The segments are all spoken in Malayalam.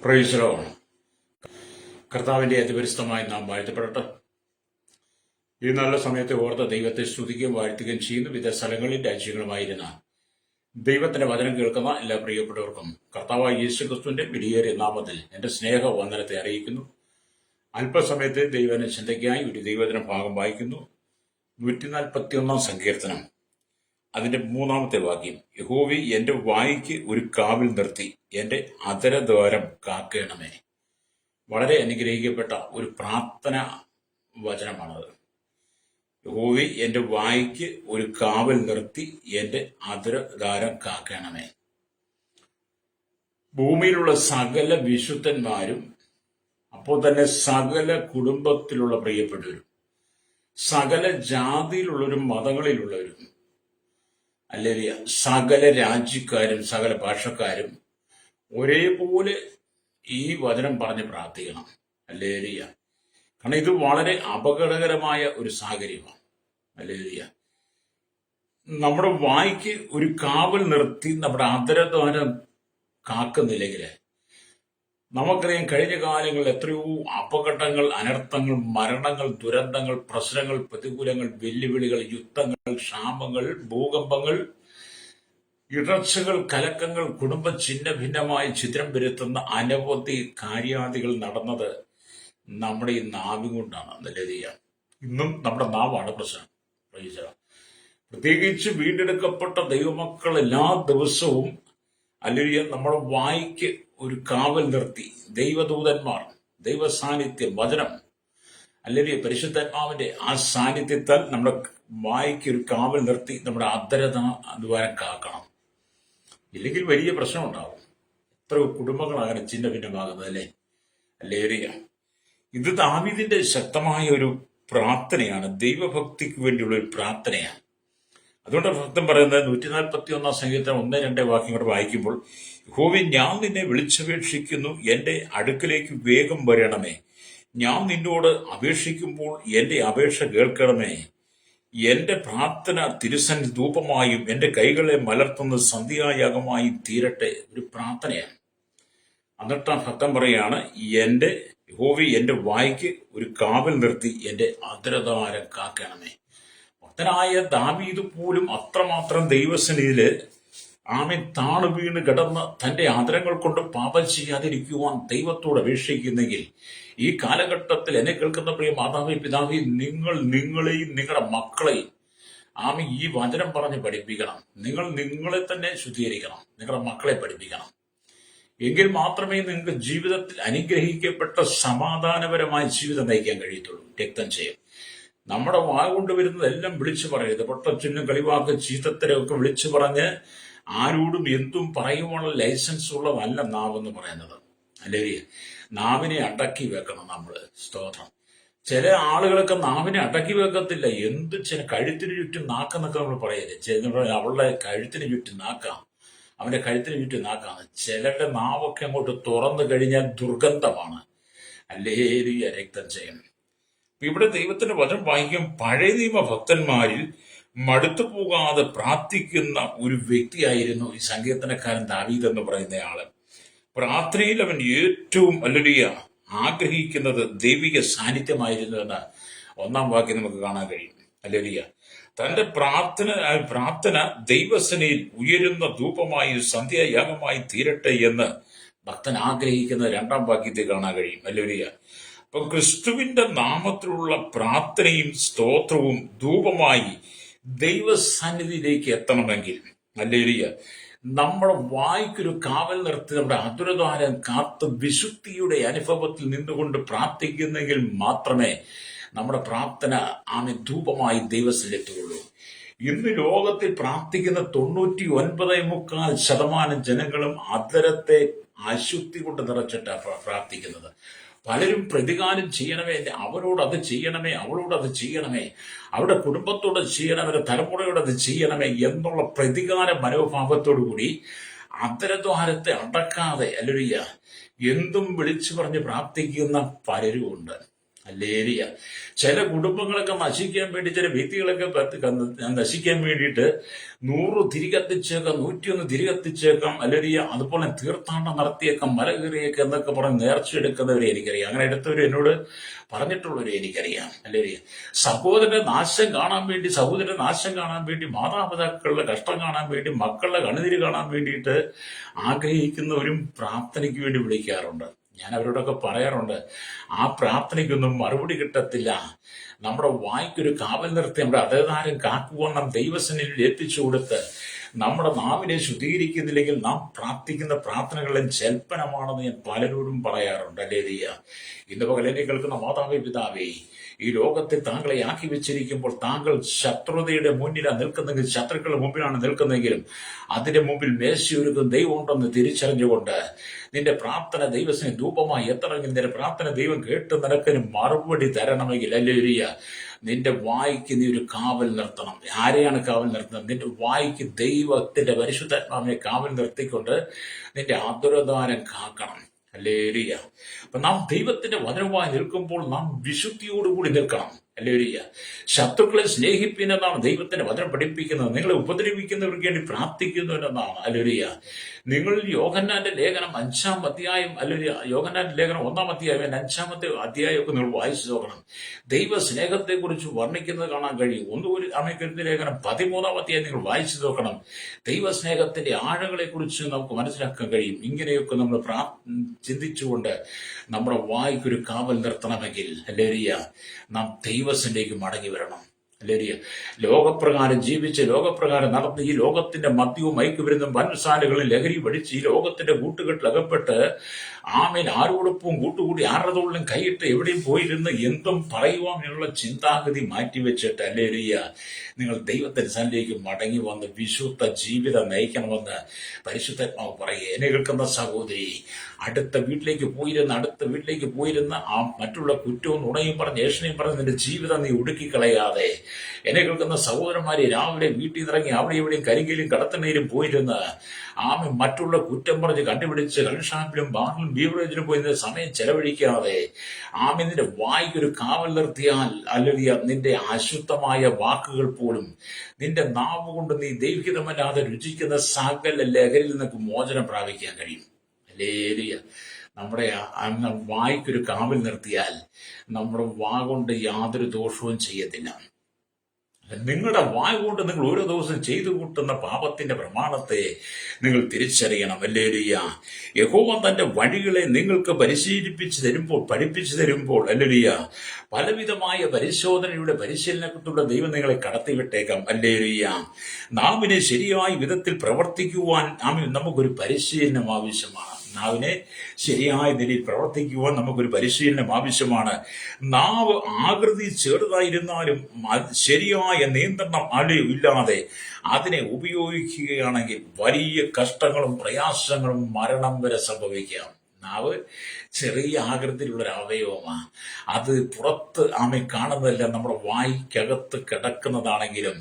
Praise the Lord. കർത്താവിന്റെ അതിപരിശുദ്ധമായി നാം വാഴ്ത്തപ്പെടട്ടെ. ഈ നല്ല സമയത്തെ ഓർത്ത് ദൈവത്തെ സ്തുതിക്കുകയും വാഴ്ത്തുകയും ചെയ്യുന്ന വിവിധ സ്ഥലങ്ങളിൽ രാജ്യങ്ങളുമായിരുന്ന ദൈവത്തിന്റെ വചനം കേൾക്കുന്ന എല്ലാ പ്രിയപ്പെട്ടവർക്കും കർത്താവായ യേശുക്രിസ്തുവിന്റെ വിലയേറിയ നാമത്തിൽ എന്റെ സ്നേഹ വന്ദനത്തെ അറിയിക്കുന്നു. അല്പസമയത്തെ ദൈവത്തിന്റെ ചിന്തയ്ക്കായി ഒരു ദൈവദിന ഭാഗം വായിക്കുന്നു. 141 സങ്കീർത്തനം, അതിന്റെ 3-ാമത്തെ വാക്യം. യഹോവേ, എന്റെ വായ്ക്ക് ഒരു കാവൽ നിർത്തി, എന്റെ അധരദ്വാരം കാക്കണമേ. വളരെ അനുഗ്രഹിക്കപ്പെട്ട ഒരു പ്രാർത്ഥന വചനമാണത്. യഹോവേ, എന്റെ വായ്ക്ക് ഒരു കാവൽ നിർത്തി, എന്റെ അധരദ്വാരം കാക്കണമേ. ഭൂമിയിലുള്ള സകല വിശുദ്ധന്മാരും, അപ്പോൾ തന്നെ സകല കുടുംബത്തിലുള്ള പ്രിയപ്പെട്ടവരും, സകല ജാതിയിലുള്ളവരും മതങ്ങളിലുള്ളവരും, അല്ലെങ്കിൽ സകല രാജ്യക്കാരും സകല ഭാഷക്കാരും ഒരേപോലെ ഈ വചനം പറഞ്ഞ് പ്രാർത്ഥിക്കണം. ഹല്ലേലൂയ. കാരണം ഇത് വളരെ അപകടകരമായ ഒരു സാഹചര്യമാണ്. ഹല്ലേലൂയ. നമ്മുടെ വായ്ക്ക് ഒരു കാവൽ നിർത്തി നമ്മുടെ അധരദ്വാരം കാക്കുന്നില്ലെങ്കിൽ നമുക്കറിയാം, കഴിഞ്ഞ കാലങ്ങളിൽ എത്രയോ അപകടങ്ങൾ, അനർത്ഥങ്ങൾ, മരണങ്ങൾ, ദുരന്തങ്ങൾ, പ്രശ്നങ്ങൾ, പ്രതികൂലങ്ങൾ, വെല്ലുവിളികൾ, യുദ്ധങ്ങൾ, ക്ഷാമങ്ങൾ, ഭൂകമ്പങ്ങൾ, ഇടർച്ചകൾ, കലക്കങ്ങൾ, കുടുംബ ഛിന്ന ഭിന്നമായി ചിത്രം വരുത്തുന്ന അനവധി കാര്യാദികൾ നടന്നത് നമ്മുടെ ഈ നാവ് കൊണ്ടാണ്. ഹല്ലേലൂയ. ഇന്നും നമ്മുടെ നാവാണ് പ്രശ്നം. Praise the Lord. പ്രത്യേകിച്ച് വീണ്ടെടുക്കപ്പെട്ട ദൈവമക്കൾ എല്ലാ ദിവസവും ഹല്ലേലൂയ നമ്മുടെ വായ്ക്ക് ഒരു കാവൽ നിർത്തി, ദൈവദൂതന്മാർ, ദൈവ സാന്നിധ്യം, വചനം, ഹല്ലേലൂയ, പരിശുദ്ധാത്മാവിന്റെ ആ സാന്നിധ്യത്താൽ നമ്മുടെ വായ്ക്ക് ഒരു കാവൽ നിർത്തി നമ്മുടെ അധരദ്വാരം കാക്കണം. ഇല്ലെങ്കിൽ വലിയ പ്രശ്നം ഉണ്ടാവും. എത്ര കുടുംബങ്ങളാണ് ഛിന്ന ഭിന്നമാകുന്നത്, അല്ലേ? ഹല്ലേലൂയ. ഇത് ദാവീദിന്റെ ശക്തമായ ഒരു പ്രാർത്ഥനയാണ്, ദൈവഭക്തിക്ക് വേണ്ടിയുള്ള ഒരു പ്രാർത്ഥനയാണ്. അതുകൊണ്ട് ഭക്തൻ പറയുന്നത് 141 സങ്കീർത്തനം 1-2 വാക്യങ്ങൾ വായിക്കുമ്പോൾ, യഹോവേ, ഞാൻ നിന്നെ വിളിച്ചപേക്ഷിക്കുന്നു, എന്റെ അടുക്കലേക്ക് വേഗം വരണമേ. ഞാൻ നിന്നോട് അപേക്ഷിക്കുമ്പോൾ എന്റെ അപേക്ഷ കേൾക്കണമേ. എന്റെ പ്രാർത്ഥന തിരുസന്നിധി ധൂപമായും എന്റെ കൈകളെ മലർത്തുന്ന സന്ധ്യായാഗമായും തീരട്ടെ. ഒരു പ്രാർത്ഥനയാണ്. എന്നിട്ട് ആ ഭക്തൻ പറയാണ്, എന്റെ യഹോവേ, എന്റെ വായ്ക്ക് ഒരു കാവൽ നിർത്തി, എന്റെ അധരദ്വാരം കാക്കണമേ. ഭക്തനായ ദാവീദ് പോലും അത്രമാത്രം ദൈവസന്നിധിയില് ആമേൻ താണു വീണ് കിടന്ന് തന്റെ ആദരങ്ങൾ കൊണ്ട് പാപം ചെയ്യാതിരിക്കുവാൻ ദൈവത്തോട് അപേക്ഷിക്കുന്നെങ്കിൽ, ഈ കാലഘട്ടത്തിൽ എന്നെ കേൾക്കുന്ന പ്രിയ മാതാവേ, പിതാവേ, നിങ്ങളെയും നിങ്ങളുടെ മക്കളെയും ആമേൻ ഈ വചനം പറഞ്ഞ് പഠിപ്പിക്കണം. നിങ്ങളെ തന്നെ ശുദ്ധീകരിക്കണം, നിങ്ങളുടെ മക്കളെ പഠിപ്പിക്കണം. എങ്കിൽ മാത്രമേ നിങ്ങൾക്ക് ജീവിതത്തിൽ അനുഗ്രഹിക്കപ്പെട്ട സമാധാനപരമായ ജീവിതം നയിക്കാൻ കഴിയത്തുള്ളൂ. രക്തം ചെയ്യും. നമ്മുടെ വാ കൊണ്ടുവരുന്നതെല്ലാം വിളിച്ചു പറയരുത്. പൊട്ടച്ചിന്നും കളിവാക്ക് ചീത്തത്തരമൊക്കെ വിളിച്ചു പറഞ്ഞ് ആരോടും എന്തും പറയുവാനുള്ള ലൈസൻസ് ഉള്ളതല്ല നാവെന്ന് പറയുന്നത്. അല്ലെങ്കിൽ നാവിനെ അടക്കി വെക്കണം നമ്മൾ. സ്തോത്രം. ചില ആളുകളൊക്കെ നാവിനെ അടക്കി വെക്കത്തില്ല. കഴുത്തിന് ചുറ്റും നാക്കെന്നൊക്കെ നമ്മൾ പറയരുത്. അവളുടെ കഴുത്തിന് ചുറ്റും നാക്കാം, അവന്റെ കഴുത്തിന് ചുറ്റും നാക്കാണ്. ചിലരുടെ നാവൊക്കെ അങ്ങോട്ട് തുറന്നു കഴിഞ്ഞാൽ ദുർഗന്ധമാണ്. ഹല്ലേലൂയ. രക്തം ചെയ്യണം. ഇവിടെ ദൈവത്തിന്റെ വചനം വായിക്കും, പഴയ നിയമ ഭക്തന്മാരിൽ മടുത്തു പോകാതെ പ്രാർത്ഥിക്കുന്ന ഒരു വ്യക്തിയായിരുന്നു ഈ സങ്കീർത്തനക്കാരൻ ദാവീദ് എന്ന് പറയുന്ന ആള്. പ്രാർത്ഥനയിൽ അവൻ ഏറ്റവും ഹല്ലേലൂയ ആഗ്രഹിക്കുന്നത് ദൈവിക സാന്നിധ്യമായിരുന്നു എന്ന് 1-ാം വാക്യം നമുക്ക് കാണാൻ കഴിയും. ഹല്ലേലൂയ. തന്റെ പ്രാർത്ഥന ദൈവസനയിൽ ഉയരുന്ന ധൂപമായി സന്ധ്യായാഗമായി തീരട്ടെ എന്ന് ഭക്തൻ ആഗ്രഹിക്കുന്ന 2-ാം വാക്യത്തിൽ കാണാൻ കഴിയും. ഹല്ലേലൂയ. അപ്പൊ ക്രിസ്തുവിന്റെ നാമത്തിലുള്ള പ്രാർത്ഥനയും സ്തോത്രവും ധൂപമായി ദൈവസന്നിധിയിലേക്ക് എത്തണമെങ്കിൽ, ഹല്ലേലൂയ, നമ്മുടെ വായ്ക്കൊരു കാവൽ നിർത്തി നമ്മുടെ അധരദ്വാരം കാത്ത് വിശുദ്ധിയുടെ അനുഭവത്തിൽ നിന്നുകൊണ്ട് പ്രാർത്ഥിക്കുന്നെങ്കിൽ മാത്രമേ നമ്മുടെ പ്രാർത്ഥന ആമേൻ ധൂപമായി ദൈവസന്നിധിയിലെത്തുകയുള്ളൂ. ഇന്ന് ലോകത്തിൽ പ്രാർത്ഥിക്കുന്ന 99.25% ജനങ്ങളും അധരത്തെ അശുദ്ധി കൊണ്ട് നിറച്ചിട്ടാണ് പ്രാർത്ഥിക്കുന്നത്. പലരും പ്രതികാരം ചെയ്യണമേ, അവരോട് അത് ചെയ്യണമേ, അവളോട് അത് ചെയ്യണമേ, അവരുടെ കുടുംബത്തോട് ചെയ്യണമേ, അവരുടെ തലമുറയോട് അത് ചെയ്യണമേ എന്നുള്ള പ്രതികാര മനോഭാവത്തോടു കൂടി അധരദ്വാരത്തെ അടക്കാതെ ഹല്ലേലൂയ എന്തും വിളിച്ചു പറഞ്ഞ് പ്രാർത്ഥിക്കുന്ന പലരും ഉണ്ട്. ഹല്ലേലൂയ. ചില കുടുംബങ്ങളൊക്കെ നശിക്കാൻ വേണ്ടി, ചില വ്യക്തികളൊക്കെ നശിക്കാൻ വേണ്ടിയിട്ട് 100 തിരികത്തിച്ചേക്കാം, 101 തിരികത്തിച്ചേക്കാം. ഹല്ലേലൂയ. അതുപോലെ തീർത്ഥാടനം നടത്തിയേക്കാം, മല കയറിയേക്കാം എന്നൊക്കെ പറഞ്ഞ് നേർച്ച എടുക്കുന്നവരെ എനിക്കറിയാം. അങ്ങനെ എടുത്തവരെ എന്നോട് പറഞ്ഞിട്ടുള്ളവരെ എനിക്കറിയാം. ഹല്ലേലൂയ. സഹോദരന്റെ നാശം കാണാൻ വേണ്ടി, മാതാപിതാക്കളുടെ കഷ്ടം കാണാൻ വേണ്ടി, മക്കളുടെ കണ്ണുനീര് കാണാൻ വേണ്ടിയിട്ട് ആഗ്രഹിക്കുന്നവരും പ്രാർത്ഥനയ്ക്ക് വേണ്ടി വിളിക്കാറുണ്ട്. ഞാൻ അവരോടൊക്കെ പറയാറുണ്ട്, ആ പ്രാർത്ഥനയ്ക്കൊന്നും മറുപടി കിട്ടത്തില്ല. നമ്മുടെ വായ്ക്കൊരു കാവൽ നിർത്തി നമ്മുടെ അതേതാരം കാക്കുവണ്ണം ദൈവസന്നിധിയിൽ എത്തിച്ചു കൊടുത്ത് നമ്മുടെ നാവിനെ ശുദ്ധീകരിക്കുന്നില്ലെങ്കിൽ നാം പ്രാർത്ഥിക്കുന്ന പ്രാർത്ഥനകളിൽ ജൽപ്പനമാണെന്ന് ഞാൻ പലരോടും പറയാറുണ്ട്. ഹല്ലേലൂയ. ഇന്ന് പകൽ എന്നെ കേൾക്കുന്ന മാതാവേ, പിതാവേ, ഈ ലോകത്തിൽ താങ്കളെ ആക്കി വെച്ചിരിക്കുമ്പോൾ താങ്കൾ ശത്രുതയുടെ മുന്നിലാണ് നിൽക്കുന്നെങ്കിൽ, ശത്രുക്കളുടെ മുമ്പിലാണ് നിൽക്കുന്നെങ്കിലും അതിന്റെ മുമ്പിൽ മേശയൊരുക്കും ദൈവമുണ്ടെന്ന് തിരിച്ചറിഞ്ഞുകൊണ്ട് നിന്റെ പ്രാർത്ഥന ദൈവത്തിന് ധൂപമായി എത്തണമെങ്കിൽ, നിന്റെ പ്രാർത്ഥന ദൈവം കേട്ട് നിനക്കിന് മറുപടി തരണമെങ്കിൽ, ഹല്ലേലൂയ, നിന്റെ വായ്ക്ക് നീ ഒരു കാവൽ നിർത്തണം. ആരെയാണ് കാവൽ നിർത്തുന്നത്? നിന്റെ വായ്ക്ക് ദൈവത്തിന്റെ പരിശുദ്ധാത്മാവിനെ കാവൽ നിർത്തിക്കൊണ്ട് നിന്റെ ആതുരദാനം കാക്കണം. ഹല്ലേലൂയ. അപ്പൊ നാം ദൈവത്തിന്റെ വചനവുമായി നിൽക്കുമ്പോൾ നാം വിശുദ്ധിയോടുകൂടി നിൽക്കണം. ഹല്ലേലൂയ. ശത്രുക്കളെ സ്നേഹിപ്പിനെന്നാണ് ദൈവത്തിന്റെ വചനം പഠിപ്പിക്കുന്നത്. നിങ്ങളെ ഉപദ്രവിക്കുന്നവർക്ക് വേണ്ടി പ്രാർത്ഥിക്കുന്നു എന്നാണ്. ഹല്ലേലൂയ. നിങ്ങൾ യോഹന്നാന്റെ ലേഖനം 5-ാം അധ്യായം, ഹല്ലേലൂയ, യോഹന്നാന്റെ ലേഖനം 1-ാം അധ്യായം 5-ാമത്തെ അധ്യായമൊക്കെ നിങ്ങൾ വായിച്ചു നോക്കണം. ദൈവ സ്നേഹത്തെ കുറിച്ച് വർണ്ണിക്കുന്നത് കാണാൻ കഴിയും. 1 അമേരിക്കൻ ലേഖനം 13-ാം അധ്യായം നിങ്ങൾ വായിച്ചു നോക്കണം. ദൈവസ്നേഹത്തിന്റെ ആഴങ്ങളെ കുറിച്ച് നമുക്ക് മനസ്സിലാക്കാൻ കഴിയും. ഇങ്ങനെയൊക്കെ നമ്മൾ ചിന്തിച്ചുകൊണ്ട് നമ്മുടെ വായ്ക്കൊരു കാവൽ നിർത്തണമെങ്കിൽ, ഹല്ലേലൂയ, നാം ദൈവത്തിലേക്ക് മടങ്ങി വരണം. ഹല്ലേലൂയ. ലോകപ്രകാരം ജീവിച്ച്, ലോകപ്രകാരം നടന്ന്, ഈ ലോകത്തിന്റെ മദ്യവും മയക്കുമരുന്നും പഞ്ചസാരകളും ലഹരി പഠിച്ച് ഈ ലോകത്തിന്റെ കൂട്ടുകെട്ടിൽ അകപ്പെട്ട് ആമേൻ ആരോടൊപ്പവും കൂട്ടുകൂടി ആരുടെ തോളിലും കൈയിട്ട് എവിടെയും പോയിരുന്ന് എന്തും പറയുവാൻ എന്നുള്ള ചിന്താഗതി മാറ്റിവെച്ചിട്ട്, ഹല്ലേലൂയ, നിങ്ങൾ ദൈവത്തിന്റെ സന്നിധിയിലേക്ക് മടങ്ങി വന്ന് വിശുദ്ധ ജീവിതം നയിക്കണമെന്ന് പരിശുദ്ധാത്മാവ് പറയുക. എന്നെ കേൾക്കുന്ന സഹോദരി, അടുത്ത വീട്ടിലേക്ക് പോയിരുന്ന ആ മറ്റുള്ള കുറ്റവും നുണയും പറഞ്ഞ് ഏഷണയും പറഞ്ഞ് നിന്റെ ജീവിതം നീ ഒടുക്കിക്കളയാതെ, എന്നെ കേൾക്കുന്ന സഹോദരന്മാരെ, രാവിലെ വീട്ടിൽ നിന്നിറങ്ങി അവിടെ ഇവിടെയും കരിങ്കയിലും കടത്തണ്ണയിലും പോയിരുന്ന് മറ്റുള്ള കുറ്റം പറഞ്ഞ് കണ്ടുപിടിച്ച് കള്ളുഷാപ്പിലും ബാറിലും ബീവറേജിലും പോയി സമയം ചെലവഴിക്കാതെ നിന്റെ വായ്ക്കൊരു കാവൽ നിർത്തിയാൽ, അല്ലെങ്കിൽ നിന്റെ അശുദ്ധമായ വാക്കുകൾ പോലും, നിന്റെ നാവ് കൊണ്ട് നീ ദൈവഹിതമല്ലാതെ രുചിക്കുന്ന സകല ലഹരിയിൽ നിന്നൊക്കെ മോചനം പ്രാപിക്കാൻ കഴിയും. ഹല്ലേലൂയ. നമ്മുടെ വായ്ക്കൊരു കാവൽ നിർത്തിയാൽ നമ്മുടെ വാ കൊണ്ട് യാതൊരു ദോഷവും ചെയ്യത്തില്ല. നിങ്ങളുടെ വായ് കൊണ്ട് നിങ്ങൾ ഓരോ ദിവസം ചെയ്തു കൂട്ടുന്ന പാപത്തിന്റെ പ്രമാണത്തെ നിങ്ങൾ തിരിച്ചറിയണം. ഹല്ലേലൂയ. യഹോവ തന്റെ വഴികളെ നിങ്ങൾക്ക് പഠിപ്പിച്ചു തരുമ്പോൾ, ഹല്ലേലൂയ, പലവിധമായ പരിശോധനയുടെ പരിശീലനത്തിലൂടെ ദൈവം നിങ്ങളെ കടത്തിവിട്ടേക്കാം. ഹല്ലേലൂയ. നാവിനെ ശരിയായ വിധത്തിൽ പ്രവർത്തിക്കുവാൻ നമുക്കൊരു പരിശീലനം ആവശ്യമാണ്. നാവിനെ ശരിയായ നിലയിൽ പ്രവർത്തിക്കുവാൻ നമുക്കൊരു പരിശീലനം ആവശ്യമാണ്. നാവ് ആകൃതി ചെറുതായിരുന്നാലും ശരിയായ നിയന്ത്രണം ഇല്ലാതെ അതിനെ ഉപയോഗിക്കുകയാണെങ്കിൽ വലിയ കഷ്ടങ്ങളും പ്രയാസങ്ങളും മരണം വരെ സംഭവിക്കാം. നാവ് ചെറിയ ആകൃതിയിലുള്ള ഒരു അവയവമാണ്. അത് പുറത്ത് കാണുന്നതെല്ലാം നമ്മുടെ വായ്ക്കകത്ത് കിടക്കുന്നതാണെങ്കിലും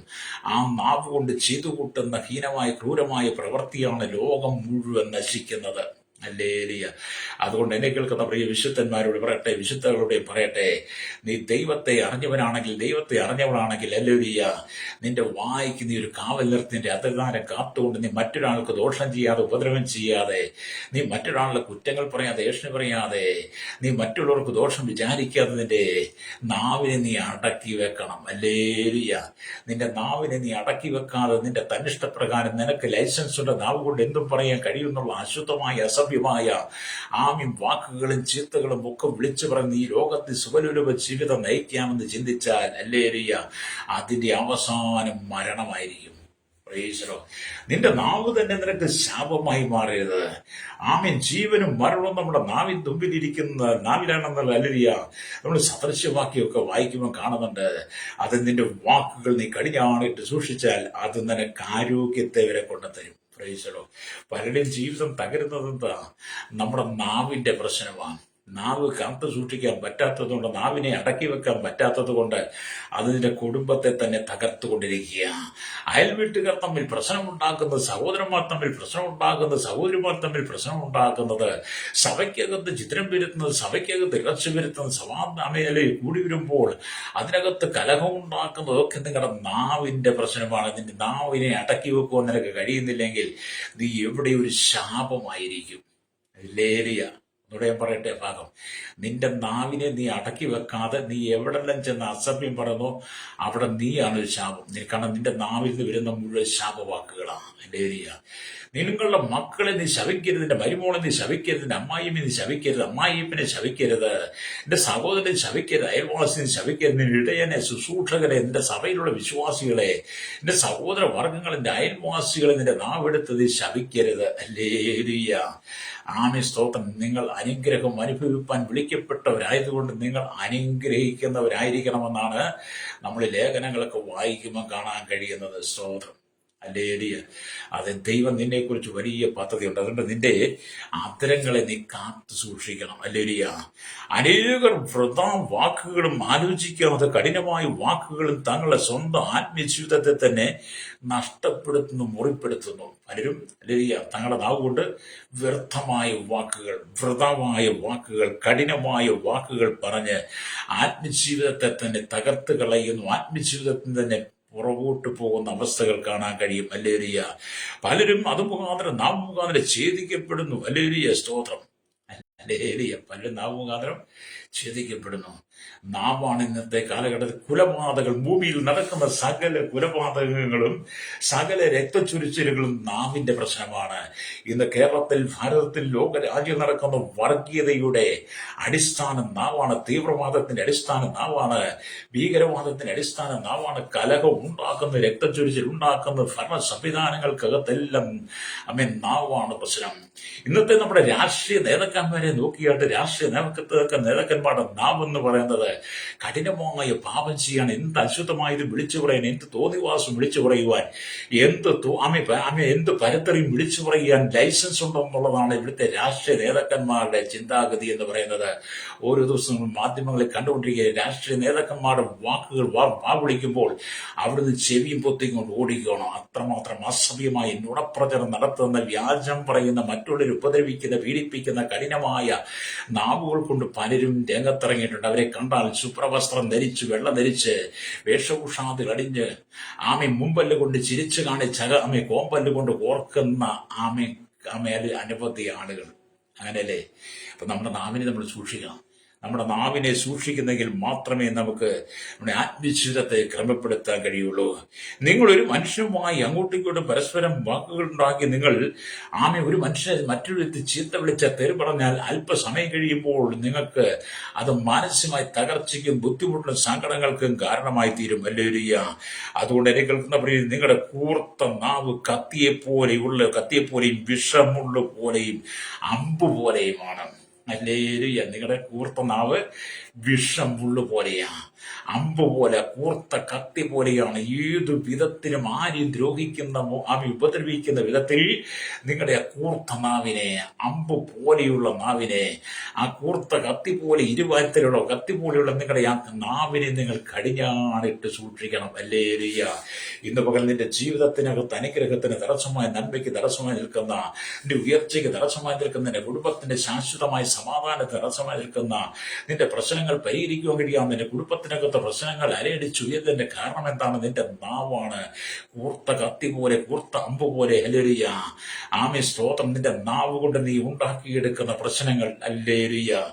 ആ നാവ് കൊണ്ട് ചെയ്തു കൂട്ടുന്ന ഹീനമായ ക്രൂരമായ പ്രവൃത്തിയാണ് ലോകം മുഴുവൻ നശിക്കുന്നത്. ഹല്ലേലൂയ. അതുകൊണ്ട് എന്നെ കേൾക്കുന്ന പ്രിയ വിശുദ്ധന്മാരോട് പറയട്ടെ, വിശുദ്ധകളോട് പറയട്ടെ, നീ ദൈവത്തെ അറിഞ്ഞവളാണെങ്കിൽ, ഹല്ലേലൂയ, നിന്റെ വായ്ക്ക് നീ ഒരു കാവൽ നിർത്തി നിന്റെ അധികാരം കാത്തുകൊണ്ട് നീ മറ്റൊരാൾക്ക് ദോഷം ചെയ്യാതെ, ഉപദ്രവം ചെയ്യാതെ, നീ മറ്റൊരാളുടെ കുറ്റങ്ങൾ പറയാതെ, ഏഷണി പറയാതെ, നീ മറ്റുള്ളവർക്ക് ദോഷം വിചാരിക്കാതെ നിന്റെ നാവിനെ നീ അടക്കി വെക്കണം. ഹല്ലേലൂയ. നിന്റെ നാവിനെ നീ അടക്കി വെക്കാതെ നിന്റെ തന്നിഷ്ടപ്രകാരം നിനക്ക് ലൈസൻസ് ഉണ്ട്, നാവ് കൊണ്ട് എന്തും പറയാൻ കഴിയുന്നുള്ള അശുദ്ധമായ അസഭ്യമായ വാക്കുകളും ചീത്തകളും ഒക്കെ വിളിച്ചു പറഞ്ഞ് ഈ ലോകത്തിൽ സുഖലോലുപ ജീവിതം നയിക്കാമെന്ന് ചിന്തിച്ചാൽ, ഹല്ലേലൂയ, അതിന്റെ അവസാനം മരണമായിരിക്കും. നിന്റെ നാവ് തന്നെ നിനക്ക് ശാപമായി മാറിയത്. ജീവനും മരണവും നമ്മുടെ നാവിലാണെന്നുള്ള, ഹല്ലേലൂയ, നമ്മൾ സദൃശ്യവാക്യമൊക്കെ വായിക്കുമ്പോൾ കാണുന്നുണ്ട്. അത് നിന്റെ വാക്കുകൾ നീ കടിഞ്ഞാണിട്ട് സൂക്ഷിച്ചാൽ അത് നിനക്ക് ആരോഗ്യത്തെ വരെ കൊണ്ടുതരും. പലരുടെയും ജീവിതം തകരുന്നത് എന്താ? നമ്മുടെ നാവിന്റെ പ്രശ്നമാണ്. നാവ് കാത്തു സൂക്ഷിക്കാൻ പറ്റാത്തതുകൊണ്ട്, നാവിനെ അടക്കി വെക്കാൻ പറ്റാത്തത് കൊണ്ട് അതിന്റെ കുടുംബത്തെ തന്നെ തകർത്തുകൊണ്ടിരിക്കുക. അയൽ വീട്ടുകാർ തമ്മിൽ പ്രശ്നമുണ്ടാക്കുന്നത്, സഹോദരന്മാർ തമ്മിൽ പ്രശ്നമുണ്ടാക്കുന്നത്, സഹോദരിമാർ തമ്മിൽ പ്രശ്നമുണ്ടാക്കുന്നത്, സഭയ്ക്കകത്ത് ചിത്രം വരുത്തുന്നത്, സഭയ്ക്കകത്ത് ഇറച്ചു വരുത്തുന്നത്, സമാധാനമേലെ കൂടി വരുമ്പോൾ അതിനകത്ത് കലഹമുണ്ടാക്കുന്നതൊക്കെ നിങ്ങളുടെ നാവിന്റെ പ്രശ്നമാണ്. നിന്റെ നാവിനെ അടക്കി വെക്കുവാൻ നിനക്ക് കഴിയുന്നില്ലെങ്കിൽ നീ എവിടെ ഒരു ശാപമായിരിക്കും. ലേലിയ എന്നോട് ഞാൻ പറയട്ടെ ഭാഗം, നിന്റെ നാവിനെ നീ അടക്കി വെക്കാതെ നീ എവിടെല്ലാം ചെന്ന് അസഭ്യം പറയുന്നു അവിടെ നീയാണ് ഒരു ശാപം. കാരണം നിന്റെ നാവിൽ നിന്ന് വരുന്ന മുഴുവൻ ശാപവാക്കുകളാണ്. എൻ്റെ ഏരിയ, നിങ്ങളുടെ മക്കളെ നീ ശവിക്കരുത്, നിന്റെ മരുമോളെ നീ ശവിക്കരുത്, നിന്റെ അമ്മായിമ്മെ നീ ശവിക്കരുത്, അമ്മായിപ്പനെ ശവിക്കരുത്, നിന്റെ സഹോദരനെ ശവിക്കരുത്, അയൽവാസിനെ ശവിക്കരുത്, നിന്റെ ഇടയനെ, ശുശ്രൂഷകരെ, നിന്റെ സഭയിലുള്ള വിശ്വാസികളെ, നിന്റെ സഹോദര വർഗങ്ങളെ, നിന്റെ അയൽവാസികളെ നിന്റെ നാവെടുത്ത് നീ ശവിക്കരുത്. ഹല്ലേലൂയ, ആമേൻ, സ്തോത്രം. നിങ്ങൾ അനുഗ്രഹം അനുഭവിപ്പാൻ വിളിക്കപ്പെട്ടവരായതുകൊണ്ട് നിങ്ങൾ അനുഗ്രഹിക്കുന്നവരായിരിക്കണമെന്നാണ് നമ്മൾ ലേഖനങ്ങളൊക്കെ വായിക്കുമ്പോൾ കാണാൻ കഴിയുന്നത്. സ്തോത്രം. ഹല്ലേലൂയ. അത് ദൈവം നിന്നെക്കുറിച്ച് വലിയ പദ്ധതിയുണ്ട്. അതുകൊണ്ട് നിന്റെ അത്തരങ്ങളെ നീ കാത്തു സൂക്ഷിക്കണം. ഹല്ലേലൂയ. അനേകർ വൃഥാ വാക്കുകളും ആലോചിക്കാതെ കഠിനമായ വാക്കുകളും തങ്ങളുടെ സ്വന്തം ആത്മീയജീവിതത്തെ തന്നെ നഷ്ടപ്പെടുത്തുന്നു, മുറിപ്പെടുത്തുന്നു. പലരും ഹല്ലേലൂയ തങ്ങളുടെ നാവ് കൊണ്ട് വ്യർത്ഥമായ വാക്കുകൾ, വൃഥമായ വാക്കുകൾ, കഠിനമായ വാക്കുകൾ പറഞ്ഞ് ആത്മജീവിതത്തെ തന്നെ തകർത്ത് കളയുന്നു. ആത്മജീവിതത്തിന് തന്നെ പുറകോട്ട് പോകുന്ന അവസ്ഥകൾ കാണാൻ കഴിയും. ഹല്ലേലൂയ. പലരും അത് മുഖാന്തരം, നാം മുഖാന്തരം ഛേദിക്കപ്പെടുന്നു. ഹല്ലേലൂയ, സ്തോത്രം. ഹല്ലേലൂയ. പലരും നാം മുഖാന്തരം ഛേദിക്കപ്പെടുന്നു. നാമാണ് ഇന്നത്തെ കാലഘട്ടത്തിൽ കുലപാതകൾ, ഭൂമിയിൽ നടക്കുന്ന സകല കുലപാതകങ്ങളും സകല രക്തച്ചൊരിച്ചിലുകളും നാവിന്റെ പ്രശ്നമാണ്. ഇന്ന് കേരളത്തിൽ, ഭാരതത്തിൽ, ലോകരാജ്യം നടക്കുന്ന വർഗീയതയുടെ അടിസ്ഥാനം നാവാണ്. തീവ്രവാദത്തിന്റെ അടിസ്ഥാനം നാവാണ്. ഭീകരവാദത്തിന്റെ അടിസ്ഥാനം നാവാണ്. കലഹം ഉണ്ടാക്കുന്ന, രക്തച്ചൊരിച്ചിൽ ഉണ്ടാക്കുന്ന ഭരണ സംവിധാനങ്ങൾക്കകത്തെല്ലാം നാവാണ് പ്രശ്നം. ഇന്നത്തെ നമ്മുടെ രാഷ്ട്രീയ നേതാക്കന്മാരെ നോക്കിയാട്ട് രാഷ്ട്രീയ നേതാക്കന്മാരുടെ നാവെന്ന് പറയുന്നത് കഠിനമായ പാപം ചെയ്യാൻ, എന്ത് അശുദ്ധമായത് വിളിച്ചു പറയാൻ, എന്ത് തോന്നിവാസം വിളിച്ചു പറയുവാൻ, എന്ത് പരത്തറിയും വിളിച്ചു പറയാൻ ലൈസൻസ് ഉണ്ടെന്നുള്ളതാണ് ഇവിടുത്തെ രാഷ്ട്രീയ നേതാക്കന്മാരുടെ ചിന്താഗതി എന്ന് പറയുന്നത്. ഓരോ ദിവസവും മാധ്യമങ്ങളിൽ കണ്ടുകൊണ്ടിരിക്കുക രാഷ്ട്രീയ നേതാക്കന്മാരുടെ വാക്കുകൾ വിളിക്കുമ്പോൾ അവിടുന്ന് ചെവിയും പൊത്തിക്കൊണ്ട് ഓടിക്കണം. അത്രമാത്രം അസഭ്യമായി നുണപ്രചരണം നടത്തുന്ന, വ്യാജം പറയുന്ന, മറ്റുള്ളവരെ ഉപദ്രവിക്കുന്ന, പീഡിപ്പിക്കുന്ന കഠിനമായ നാവുകൾ കൊണ്ട് പലരും രംഗത്തിറങ്ങിയിട്ടുണ്ട്. അവരെ കണ്ടാൽ ശുഭ്രവസ്ത്രം ധരിച്ച്, വെള്ളം ധരിച്ച്, വേഷഭൂഷാദികൾ അടിഞ്ഞ്, മുമ്പല്ല് കൊണ്ട് ചിരിച്ചു കാണിച്ച്, കോമ്പല്ല് കൊണ്ട് ഓർക്കുന്ന അനവധി ആളുകൾ. അങ്ങനെയല്ലേ? അപ്പൊ നമ്മുടെ നാവിനെ നമ്മൾ സൂക്ഷിക്കണം. നമ്മുടെ നാവിനെ സൂക്ഷിക്കുന്നെങ്കിൽ മാത്രമേ നമുക്ക് നമ്മുടെ ആത്മജീവിതത്തെ ക്രമപ്പെടുത്താൻ കഴിയുള്ളൂ. നിങ്ങളൊരു മനുഷ്യനുമായി അങ്ങോട്ടും ഇങ്ങോട്ടും പരസ്പരം വാക്കുകൾ ഉണ്ടാക്കി നിങ്ങൾ ഒരു മനുഷ്യനെ മറ്റൊരു വ്യക്തി ചീത്ത വിളിച്ച തെറി പറഞ്ഞാൽ അല്പസമയം കഴിയുമ്പോൾ നിങ്ങൾക്ക് അത് മാനസികമായി തകർച്ചയ്ക്കും ബുദ്ധിമുട്ടിനും സങ്കടങ്ങൾക്കും കാരണമായി തീരും. ഹല്ലേലൂയ. അതുകൊണ്ട് എന്നെ കേൾക്കുന്ന പ്രിയരേ, നിങ്ങളുടെ കൂർത്ത നാവ് കത്തിയെപ്പോലെയും വിഷമുള്ള പോലെയും അമ്പ് പോലെയുമാണ്. ഹല്ലേലൂയ. നിങ്ങളുടെ കൂർത്ത നാവ് വിഷം മുള്ളു പോലെയാ, അമ്പ് പോലെ, കൂർത്ത കത്തി പോലെയാണ്. ഏതു വിധത്തിലും ആരെയും ദ്രോഹിക്കുന്ന, ഉപദ്രവിക്കുന്ന വിധത്തിൽ നിങ്ങളുടെ കൂർത്ത നാവിനെ, അമ്പ് പോലെയുള്ള നാവിനെ, ആ കൂർത്ത കത്തി പോലെ, ഇരുവാരത്തിലുള്ള കത്തി പോലെയുള്ള നിങ്ങളുടെ ആ നാവിനെ നിങ്ങൾ കടിഞ്ഞാണിട്ട് സൂക്ഷിക്കണം. ഹല്ലേലൂയ. ഇന്ന് പകൽ നിന്റെ ജീവിതത്തിനകത്ത് അനുഗ്രഹത്തിന് തടസ്സമായി, നന്മയ്ക്ക് തടസ്സമായി നിൽക്കുന്ന, നിന്റെ ഉയർച്ചയ്ക്ക് തടസ്സമായി നിൽക്കുന്ന, നിന്റെ കുടുംബത്തിന്റെ ശാശ്വതമായ സമാധാനത്തിന് തടസ്സമായി നിൽക്കുന്ന, നിന്റെ പ്രശ്നങ്ങൾ പരിഹരിക്കുവാൻ കഴിയാം, നിന്റെ കുടുംബത്തിനകത്ത് പ്രശ്നങ്ങൾ അലയടിച്ചുയർന്നതിന്റെ കാരണം എന്താണ്? നിന്റെ നാവാണ്. കൂർത്ത കത്തി പോലെ, കൂർത്ത അമ്പ് പോലെ. ഹല്ലേലൂയ. സ്തോത്രം. നിന്റെ നാവ് കൊണ്ട് നീ ഉണ്ടാക്കിയെടുക്കുന്ന പ്രശ്നങ്ങൾ, ഹല്ലേലൂയ,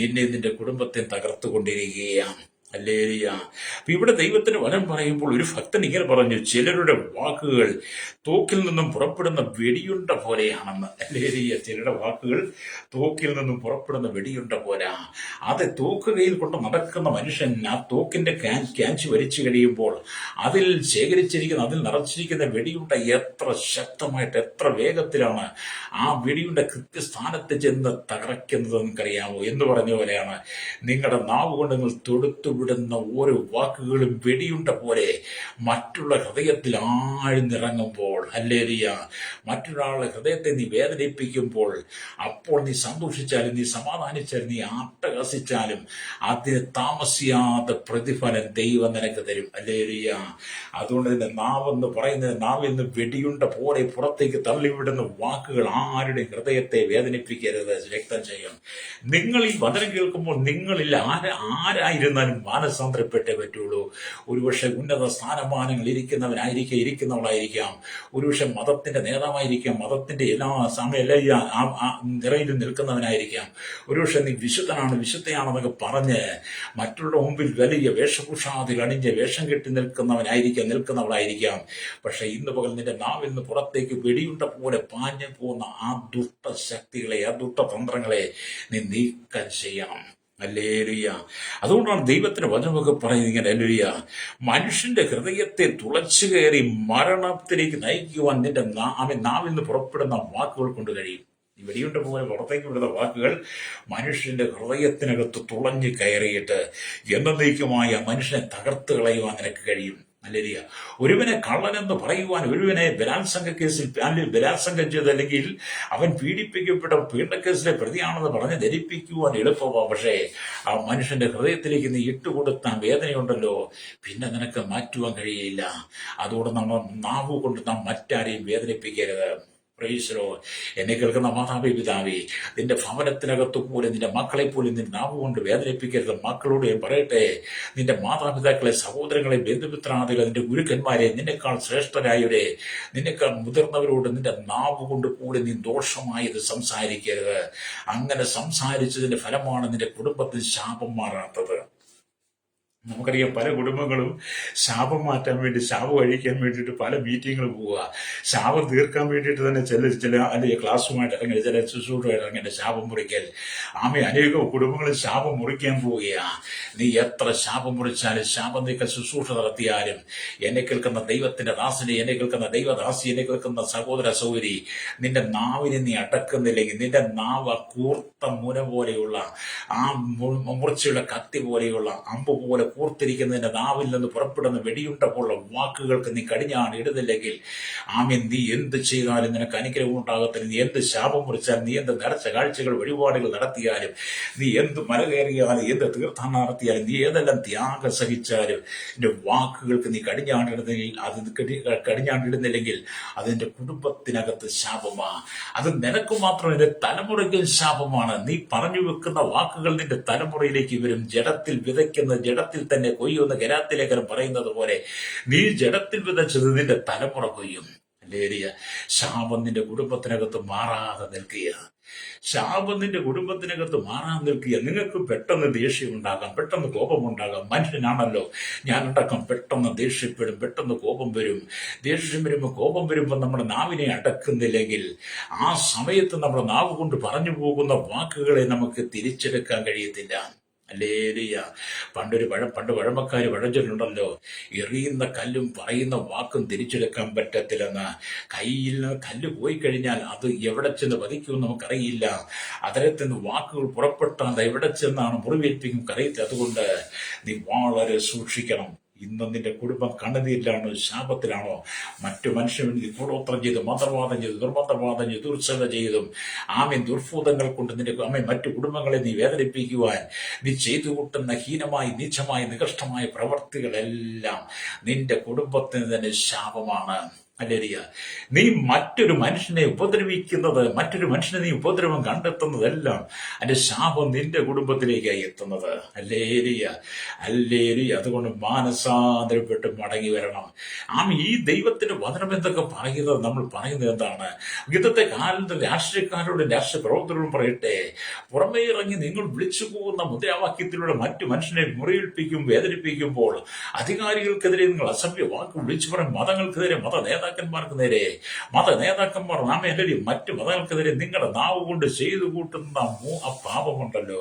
നിന്നെ നിന്റെ കുടുംബത്തെ തകർത്തുകൊണ്ടിരിക്കുകയാണ്. ഹല്ലേലൂയ. അപ്പൊ ഇവിടെ ദൈവത്തിന് വചനം പറയുമ്പോൾ ഒരു ഭക്തൻ ഇങ്ങനെ പറഞ്ഞു, ചിലരുടെ വാക്കുകൾ തോക്കിൽ നിന്നും പുറപ്പെടുന്ന വെടിയുണ്ട പോലെയാണെന്ന്. ഹല്ലേലൂയ. ചിലരുടെ വാക്കുകൾ തോക്കിൽ നിന്നും പുറപ്പെടുന്ന വെടിയുണ്ട പോലെ. അത് തോക്ക് കയ്യിൽ കൊണ്ട് നടക്കുന്ന മനുഷ്യൻ ആ തോക്കിന്റെ ക്യാച്ച് വലിച്ചു കഴിയുമ്പോൾ അതിൽ ശേഖരിച്ചിരിക്കുന്ന, അതിൽ നിറച്ചിരിക്കുന്ന വെടിയുണ്ട എത്ര ശക്തമായിട്ട്, എത്ര വേഗത്തിലാണ് ആ വെടിയുണ്ട കൃത്യസ്ഥാനത്ത് ചെന്ന് തകർക്കുന്നത് നിങ്ങൾക്കറിയാമോ? എന്ന് പറഞ്ഞ പോലെയാണ് നിങ്ങളുടെ നാവ് കൊണ്ട് നിങ്ങൾ തൊടുത്തു തള്ളിവിടുന്ന ഓരോ വാക്കുകളും വെടിയുണ്ട പോലെ മറ്റുള്ള ഹൃദയത്തിൽ ആഴ്ന്നിറങ്ങുമ്പോൾ, ഹല്ലേലൂയ, മറ്റൊരാളുടെ ഹൃദയത്തെ നീ വേദനിപ്പിക്കുമ്പോൾ, അപ്പോൾ നീ സന്തോഷിച്ചാലും നീ സമാധാനിച്ചാലും നീ അട്ടഹസിച്ചാലും അതിന് താമസിയാതെ പ്രതിഫലം ദൈവം നിനക്ക് തരും. ഹല്ലേലൂയ. അതുകൊണ്ട് നിന്റെ നാവെന്ന് പറയുന്നത്, നാവിൽ നിന്ന് വെടിയുണ്ട പോലെ പുറത്തേക്ക് തള്ളിവിടുന്ന വാക്കുകൾ ആരുടെ ഹൃദയത്തെ വേദനിപ്പിക്കരുത്. രക്തം ചെയ്യും. നിങ്ങൾ ഈ വചനം കേൾക്കുമ്പോൾ നിങ്ങളിൽ ആരായിരുന്നാലും മാനസാന്തരപ്പെട്ടേ പറ്റുള്ളൂ. ഒരുപക്ഷെ ഉന്നത സ്ഥാനമാനങ്ങൾ ഇരിക്കുന്നവളായിരിക്കാം, ഒരുപക്ഷെ മതത്തിന്റെ നേതാവായിരിക്കാം, മതത്തിന്റെ എല്ലാ നിറയിലും നിൽക്കുന്നവനായിരിക്കാം, ഒരുപക്ഷെ നീ വിശുദ്ധയാണെന്നൊക്കെ പറഞ്ഞ് മറ്റുള്ള മുമ്പിൽ വലിയ വേഷഭൂഷാദികൾ അണിഞ്ഞ് വേഷം കെട്ടി നിൽക്കുന്നവളായിരിക്കാം. പക്ഷെ ഇന്ന് പകൽ നിന്റെ നാവിൽ നിന്ന് പുറത്തേക്ക് വെടിയുണ്ട പോലെ പാഞ്ഞു പോകുന്ന ആ ദുഷ്ടശക്തികളെ, ആ ദുഷ്ടതന്ത്രങ്ങളെ നീ നീക്കം ചെയ്യണം. ഹല്ലേലൂയ. അതുകൊണ്ടാണ് ദൈവത്തിന്റെ വചനമൊക്കെ പറയുന്നത് ഇങ്ങനെ, ഹല്ലേലൂയ, മനുഷ്യന്റെ ഹൃദയത്തെ തുളച്ചു കയറി മരണത്തിലേക്ക് നയിക്കുവാൻ നിന്റെ നാവിൽ നിന്ന് പുറപ്പെടുന്ന വാക്കുകൾ കൊണ്ട് കഴിയും. ഈ വെടിയുണ്ട പോലെ പുറത്തേക്ക് വിടുന്ന വാക്കുകൾ മനുഷ്യന്റെ ഹൃദയത്തിനകത്ത് തുളഞ്ഞു കയറിയിട്ട് എന്നേക്കുമായ മനുഷ്യനെ തകർത്ത് കളയുവാൻ നിനക്ക് കഴിയും. ഹല്ലേലൂയ. ഒരുവനെ കള്ളനെന്ന് പറയുവാൻ, ഒരുവനെ ബലാത്സംഗ കേസിൽ ബലാത്സംഗം ചെയ്ത് അല്ലെങ്കിൽ അവൻ പീഡിപ്പിക്കപ്പെട്ട പീഡനക്കേസിലെ പ്രതിയാണെന്ന് പറഞ്ഞ് ധരിപ്പിക്കുവാൻ എളുപ്പമാണ്. പക്ഷേ ആ മനുഷ്യന്റെ ഹൃദയത്തിലേക്ക് നീ ഇട്ടുകൊടുത്ത വേദനയുണ്ടല്ലോ, പിന്നെ നിനക്ക് മാറ്റുവാൻ കഴിയില്ല. അതുകൊണ്ട് നമ്മൾ നാവ് കൊണ്ട് നാം മറ്റാരെയും വേദനിപ്പിക്കരുത്. പ്രൈസലോ. എന്നെ കേൾക്കുന്ന മാതാവേ, പിതാവേ, നിന്റെ ഭവനത്തിനകത്ത് പോലും നിന്റെ മക്കളെ പോലും നിന്റെ നാവ് കൊണ്ട് വേദനിപ്പിക്കരുത്. മക്കളോട് ഞാൻ പറയട്ടെ, നിന്റെ മാതാപിതാക്കളെ, സഹോദരങ്ങളെ, ബന്ധുമിത്രാദികളെ, നിന്റെ ഗുരുക്കന്മാരെ, നിന്നെക്കാൾ ശ്രേഷ്ഠരായവരെ, നിന്നെക്കാൾ മുതിർന്നവരോട് നിന്റെ നാവ് കൊണ്ട് കൂടി നീ ദോഷമായത് സംസാരിക്കരുത്. അങ്ങനെ സംസാരിച്ചതിന്റെ ഫലമാണ് നിന്റെ കുടുംബത്തിൽ ശാപം മാറാത്തത്. നമുക്കറിയാം, പല കുടുംബങ്ങളും ശാപം മാറ്റാൻ വേണ്ടി, ശാപം അഴിക്കാൻ വേണ്ടിയിട്ട് പല മീറ്റിങ്ങുകൾ പോവുക. ശാപം തീർക്കാൻ വേണ്ടിയിട്ട് തന്നെ ചില അല്ലെങ്കിൽ ക്ലാസ്സുമായിട്ട് ഇറങ്ങി, ചില ശുശ്രൂഷമായിട്ട് ഇറങ്ങി ശാപം മുറിക്കൽ. അനേക കുടുംബങ്ങളിൽ ശാപം മുറിക്കാൻ പോവുകയാണ്. നീ എത്ര ശാപം മുറിച്ചാലും, ശാപം നീക്ക ശുശ്രൂഷ നടത്തിയാലും, എന്നെ കേൾക്കുന്ന ദൈവത്തിന്റെ ദാസനെ, എന്നെ കേൾക്കുന്ന ദൈവദാസി, എന്നെ കേൾക്കുന്ന സഹോദര സഹോദരി, നിന്റെ നാവിനെ നീ അടക്കുന്നില്ലെങ്കിൽ, നിന്റെ നാവ് കൂർത്ത മുന പോലെയുള്ള, ആ മൂർച്ചയുള്ള കത്തി പോലെയുള്ള, അമ്പ് പോലെ കൂർത്തിരിക്കുന്നതിന്റെ നാവിൽ നിന്ന് പുറപ്പെടുന്ന വെടിയുണ്ട പോലുള്ള വാക്കുകൾക്ക് നീ കടിഞ്ഞാണ് ഇടുന്നില്ലെങ്കിൽ, ആമേൻ, നീ എന്ത് ചെയ്താലും നിനക്ക് അനുഗ്രഹം ഉണ്ടാകത്തില്ല. നീ എന്ത് ശാപം മുറിച്ചാലും, നീ എന്ത് നിറച്ച കാഴ്ചകൾ വഴിപാടുകൾ നടത്തിയാലും, നീ എന്ത് മല കയറിയാലും, എന്ത് തീർത്ഥാടനം നടത്തിയാലും, നീ ഏതെല്ലാം ത്യാഗം സഹിച്ചാലും, നിന്റെ വാക്കുകൾക്ക് നീ കടിഞ്ഞാണ്ടിടുന്നില്ലെങ്കിൽ അതിന്റെ കുടുംബത്തിനകത്ത് ശാപമാണ്. അത് നിനക്ക് മാത്രം, നിന്റെ തലമുറയ്ക്കും ശാപമാണ്. നീ പറഞ്ഞു വെക്കുന്ന വാക്കുകൾ നിന്റെ തലമുറയിലേക്ക് വരും. ജഡത്തിൽ വിതയ്ക്കുന്ന ജഡത്തിൽ തന്നെ കൊയ്യുന്ന ഗലാത്യലേഖനം പറയുന്നത് പോലെ, നീ ജഡത്തിൽ വിതച്ചത് നിന്റെ തലമുറ കൊയ്യും. ഹല്ലേലൂയ. ശാപം നിന്റെ കുടുംബത്തിനകത്ത് മാറാതെ നിൽക്കുക. ശാപം നിന്റെ കുടുംബത്തിനകത്ത് മാറാൻ നിൽക്കുക. നിങ്ങൾക്ക് പെട്ടെന്ന് ദേഷ്യം ഉണ്ടാകാം, പെട്ടെന്ന് കോപമുണ്ടാകാം. മനുഷ്യനാണല്ലോ, ഞാനടക്കം പെട്ടെന്ന് ദേഷ്യപ്പെടും, പെട്ടെന്ന് കോപം വരും. ദേഷ്യം വരുമ്പോൾ, കോപം വരുമ്പോൾ നമ്മുടെ നാവിനെ അടക്കുന്നില്ലെങ്കിൽ, ആ സമയത്ത് നമ്മുടെ നാവ് കൊണ്ട് പറഞ്ഞു പോകുന്ന വാക്കുകളെ നമുക്ക് തിരിച്ചെടുക്കാൻ കഴിയത്തില്ല. ഹല്ലേലൂയ. പണ്ട് പഴമക്കാര് പഴഞ്ചൊല്ലുണ്ടല്ലോ, എറിയുന്ന കല്ലും പറയുന്ന വാക്കും തിരിച്ചെടുക്കാൻ പറ്റത്തില്ലെന്ന്. കയ്യിൽ നിന്ന് കല്ല് പോയി കഴിഞ്ഞാൽ അത് എവിടെ ചെന്ന് പതിക്കുമെന്ന് നമുക്കറിയില്ല. അതരത്തിൽ നിന്ന് വാക്കുകൾ പുറപ്പെട്ടാൽ എവിടെ ചെന്നാണ് മുറിവേൽപ്പിക്കും അറിയത്തില്ല. അതുകൊണ്ട് നീ വളരെ സൂക്ഷിക്കണം. ഇന്ന് നിന്റെ കുടുംബം കണ്ണുനീരിലാണോ, ശാപത്തിലാണോ? മറ്റു മനുഷ്യന് നീ കൂടോത്രം ചെയ്തു, മന്ത്രവാദം ചെയ്തു, ദുർമന്ത്രവാദം ചെയ്തു, ദുർസേവ ചെയ്തും, ദുർഭൂതങ്ങൾ കൊണ്ട് നിന്റെ മറ്റു കുടുംബങ്ങളെ നീ വേദനിപ്പിക്കുവാൻ നീ ചെയ്തു കൂട്ടുന്ന ഹീനമായി, നീചമായ, നികഷ്ടമായ പ്രവർത്തികളെല്ലാം നിന്റെ കുടുംബത്തിന് തന്നെ ശാപമാണ്. ഹല്ലേലൂയ. നീ മറ്റൊരു മനുഷ്യനെ ഉപദ്രവിക്കുന്നത്, മറ്റൊരു മനുഷ്യനെ നീ ഉപദ്രവം കണ്ടെത്തുന്നതെല്ലാം അതിന്റെ ശാപം നിന്റെ കുടുംബത്തിലേക്കായി എത്തുന്നത്. Hallelujah, hallelujah. അതുകൊണ്ട് മാനസാന്തരപ്പെട്ട് മടങ്ങി വരണം. ഈ ദൈവത്തിന്റെ വചനം എന്തൊക്കെ പറയുന്നത്, നമ്മൾ പറയുന്നത് എന്താണ്? ഇന്നത്തെ കാലത്ത് രാഷ്ട്രീയക്കാരോടും രാഷ്ട്രീയ പ്രവർത്തകരോടും പറയട്ടെ, പുറമേ ഇറങ്ങി നിങ്ങൾ വിളിച്ചു പോകുന്ന മുദ്രാവാക്യത്തിലൂടെ മറ്റു മനുഷ്യനെ മുറിവേൽപ്പിക്കും, വേദനിപ്പിക്കുമ്പോൾ, അധികാരികൾക്കെതിരെ നിങ്ങൾ അസഭ്യ വാക്ക് വിളിച്ചു പറയും, മതങ്ങൾക്കെതിരെ, നേതാക്കന്മാർക്ക് നേരെ, മത നേതാക്കന്മാർ നാമേലും മറ്റു മതങ്ങൾക്കെതിരെ നിങ്ങളുടെ നാവ് കൊണ്ട് ചെയ്തു കൂട്ടുന്ന ആ പാപമുണ്ടല്ലോ,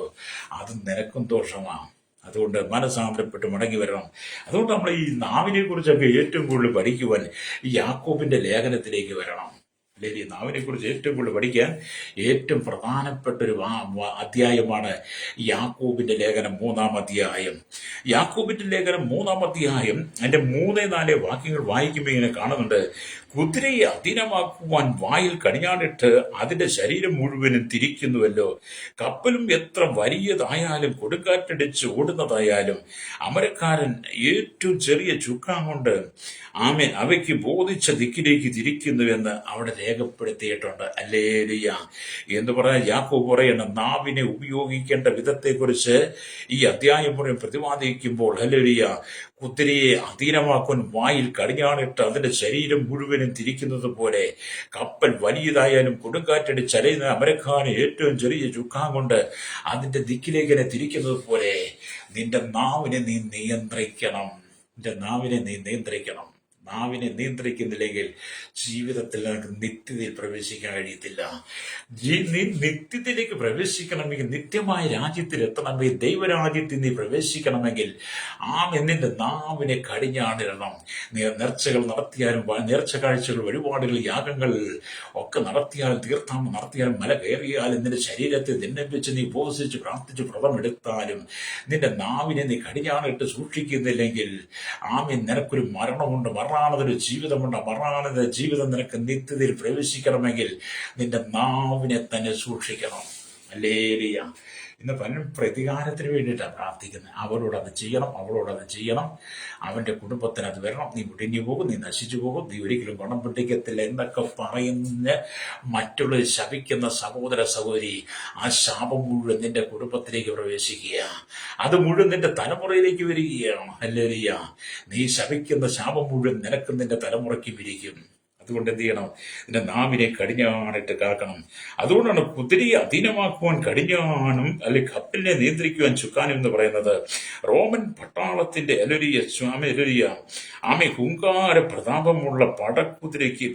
അത് നിനക്കും ദോഷമാണ്. അതുകൊണ്ട് മനസാന്തരപ്പെട്ട് മടങ്ങി വരണം. അതുകൊണ്ട് നമ്മൾ ഈ നാവിനെ കുറിച്ചൊക്കെ ഏറ്റവും കൂടുതൽ പഠിക്കുവാൻ ഈ യാക്കോബിന്റെ ലേഖനത്തിലേക്ക് വരണം. അല്ലെങ്കിൽ നാവിനെ കുറിച്ച് ഏറ്റവും കൂടുതൽ പഠിക്കാൻ ഏറ്റവും പ്രധാനപ്പെട്ട ഒരു അധ്യായമാണ് യാക്കോബിന്റെ ലേഖനം 3-ാം അധ്യായം. യാക്കോബിന്റെ ലേഖനം 3-ാം അധ്യായം അതിന്റെ 3-4 വാക്യങ്ങൾ വായിക്കുമ്പോൾ ഇങ്ങനെ കാണുന്നുണ്ട്. കുതിരയെ അധീനമാക്കുവാൻ വായിൽ കടിഞ്ഞാണിട്ട് അതിന്റെ ശരീരം മുഴുവനും തിരിക്കുന്നുവല്ലോ. കപ്പലും എത്ര വലിയതായാലും കൊടുങ്കാറ്റടിച്ച് ഓടുന്നതായാലും അമരക്കാരൻ ഏറ്റവും ചെറിയ ചുക്കാൻ കൊണ്ട് ആമേൻ അവയ്ക്ക് ബോധിച്ച ദിക്കിലേക്ക് തിരിക്കുന്നുവെന്ന് അവിടെ രേഖപ്പെടുത്തിയിട്ടുണ്ട്. ഹല്ലേലൂയ എന്ന് പറയാൻ യാക്കോബ് പറയണം, നാവിനെ ഉപയോഗിക്കേണ്ട വിധത്തെക്കുറിച്ച് ഈ അധ്യായം മുഴുവൻ പ്രതിപാദിക്കുമ്പോൾ ഹല്ലേലൂയ കുതിരയെ അധീനമാക്കുവാൻ വായിൽ കടിഞ്ഞാണിട്ട് അതിന്റെ ശരീരം മുഴുവനും തിരിക്കുന്നത് പോലെ കപ്പൽ വലിയതായാലും കൊടുങ്കാറ്റടിച്ച് അലയുന്ന അമരക്കാരൻ ഏറ്റവും ചെറിയ ചുക്കാൻ കൊണ്ട് അതിന്റെ ദിക്കിലേക്ക് തിരിക്കുന്നത് പോലെ നിന്റെ നാവിനെ നീ നിയന്ത്രിക്കണം. നിന്റെ നാവിനെ നീ നിയന്ത്രിക്കണം. നാവിനെ നിയന്ത്രിക്കുന്നില്ലെങ്കിൽ ജീവിതത്തിൽ നിനക്ക് നിത്യതയിൽ പ്രവേശിക്കാൻ കഴിയത്തില്ല. നീ നിത്യത്തിലേക്ക് പ്രവേശിക്കണമെങ്കിൽ, നിത്യമായ രാജ്യത്തിൽ എത്തണമെങ്കിൽ, ദൈവരാജ്യത്തിൽ നീ പ്രവേശിക്കണമെങ്കിൽ നിന്റെ നാവിനെ കടിഞ്ഞാണിടണം. നീ നേർച്ചകൾ നടത്തിയാലും, നേർച്ച കാഴ്ചകൾ, വഴിപാടുകൾ, യാഗങ്ങൾ ഒക്കെ നടത്തിയാലും, തീർത്ഥാടനം നടത്തിയാലും, മല കയറിയാലും, നിന്റെ ശരീരത്തെ നിന്നെ വെച്ച് നീ ഉപവസിച്ച് പ്രാർത്ഥിച്ച് വ്രതമെടുത്താലും നിന്റെ നാവിനെ നീ കടിഞ്ഞാണിട്ട് സൂക്ഷിക്കുന്നില്ലെങ്കിൽ നിനക്കൊരു മരണമുണ്ട്. മരണാനതൊരു ജീവിതമുണ്ട്. മരണാനത ജീവിതം നിനക്ക് നിത്യതയിൽ പ്രവേശിക്കണമെങ്കിൽ നിന്റെ നാവിനെ തന്നെ സൂക്ഷിക്കണം. ഹല്ലേലൂയ. ഇന്ന് പലരും പ്രതികാരത്തിന് വേണ്ടിയിട്ടാണ് പ്രാർത്ഥിക്കുന്നത്. അവരോട് അത് ചെയ്യണം, അവളോട് അത് ചെയ്യണം, അവന്റെ കുടുംബത്തിന് അത് വരണം, നീ മുടിഞ്ഞു പോകും, നീ നശിച്ചു പോകും, നീ ഒരിക്കലും ഗുണം പിടിക്കത്തില്ല എന്നൊക്കെ പറയുന്ന മറ്റുള്ളവർ ശപിക്കുന്ന സഹോദര സഹോദരി, ആ ശാപം മുഴുവൻ നിന്റെ കുടുംബത്തിലേക്ക് പ്രവേശിക്കുക. അത് മുഴുവൻ നിന്റെ തലമുറയിലേക്ക് വരികയാണ്. ഹല്ലേലൂയ. നീ ശപിക്കുന്ന ശാപം മുഴുവൻ നിനക്കും നിന്റെ തലമുറയ്ക്ക് വിരിക്കും. അതുകൊണ്ട് എന്ത് ചെയ്യണം? നിന്റെ നാവിനെ കടിഞ്ഞാണിട്ട് കാക്കണം. അതുകൊണ്ടാണ് കുതിരയെ അധീനമാക്കുവാൻ കടിഞ്ഞാണും അല്ലെങ്കിൽ കപ്പലിനെ നിയന്ത്രിക്കുവാൻ ചുക്കാനും എന്ന് പറയുന്നത്. റോമൻ പട്ടാളത്തിന്റെ ഹുങ്കാര പ്രതാപമുള്ള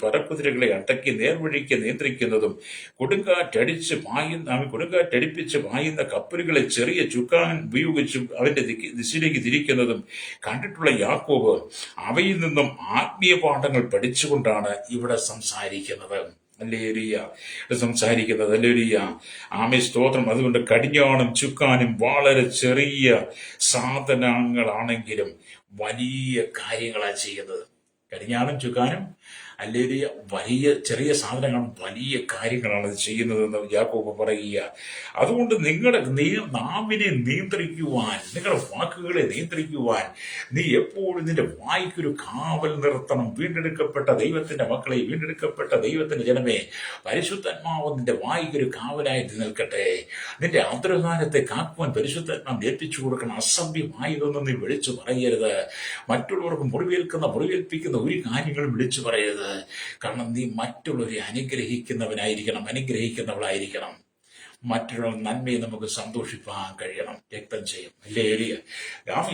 പടക്കുതിരകളെ അടക്കി നേർവഴിക്ക് നിയന്ത്രിക്കുന്നതും കൊടുങ്കാറ്റടിപ്പിച്ച് പായുന്ന കപ്പലുകളെ ചെറിയ ചുക്കാൻ ഉപയോഗിച്ചും അവന്റെ ദിശയിലേക്ക് തിരിക്കുന്നതും കണ്ടിട്ടുള്ള യാക്കോബ് അവയിൽ നിന്നും ആത്മീയ പാഠങ്ങൾ പഠിച്ചുകൊണ്ടാണ് ഇവിടെ സംസാരിക്കുന്നത്. ഹല്ലേലൂയ. സ്തോത്രം. അതുകൊണ്ട് കടിഞ്ഞാണും ചുക്കാനും വളരെ ചെറിയ സാധനങ്ങളാണെങ്കിലും വലിയ കാര്യങ്ങളാണ് ചെയ്യുന്നത്. കടിഞ്ഞാണും ചുക്കാനും ഹല്ലേലൂയ വലിയ ചെറിയ സാധനങ്ങളും വലിയ കാര്യങ്ങളാണ് ചെയ്യുന്നതെന്ന് യാക്കോബ് പറയുക. അതുകൊണ്ട് നിങ്ങളുടെ നാവിനെ നിയന്ത്രിക്കുവാൻ, നിങ്ങളുടെ വാക്കുകളെ നിയന്ത്രിക്കുവാൻ നീ എപ്പോഴും നിന്റെ വായ്ക്കൊരു കാവൽ നിർത്തണം. വീണ്ടെടുക്കപ്പെട്ട ദൈവത്തിന്റെ മക്കളെ, വീണ്ടെടുക്കപ്പെട്ട ദൈവത്തിന്റെ ജനമേ, പരിശുദ്ധാത്മാവ് നിന്റെ വായ്ക്കൊരു കാവലായിട്ട് നിൽക്കട്ടെ. നിന്റെ ആദ്രകാലത്തെ കാക്കുവാൻ പരിശുദ്ധാത്മാവ് ഏൽപ്പിച്ചു കൊടുക്കണം. അസഭ്യമായതൊന്നും നീ വിളിച്ചു പറയരുത്. മറ്റുള്ളവർക്ക് മുറിവേൽപ്പിക്കുന്ന ഒരു കാര്യങ്ങളും വിളിച്ചു പറയരുത്. കാരണം നീ മറ്റുള്ളവരെ അനുഗ്രഹിക്കുന്നവനായിരിക്കണം, മറ്റുള്ള നന്മയെ നമുക്ക് സന്തോഷിപ്പാൻ കഴിയണം. രക്തം ചെയ്യും. ഹല്ലേലൂയ.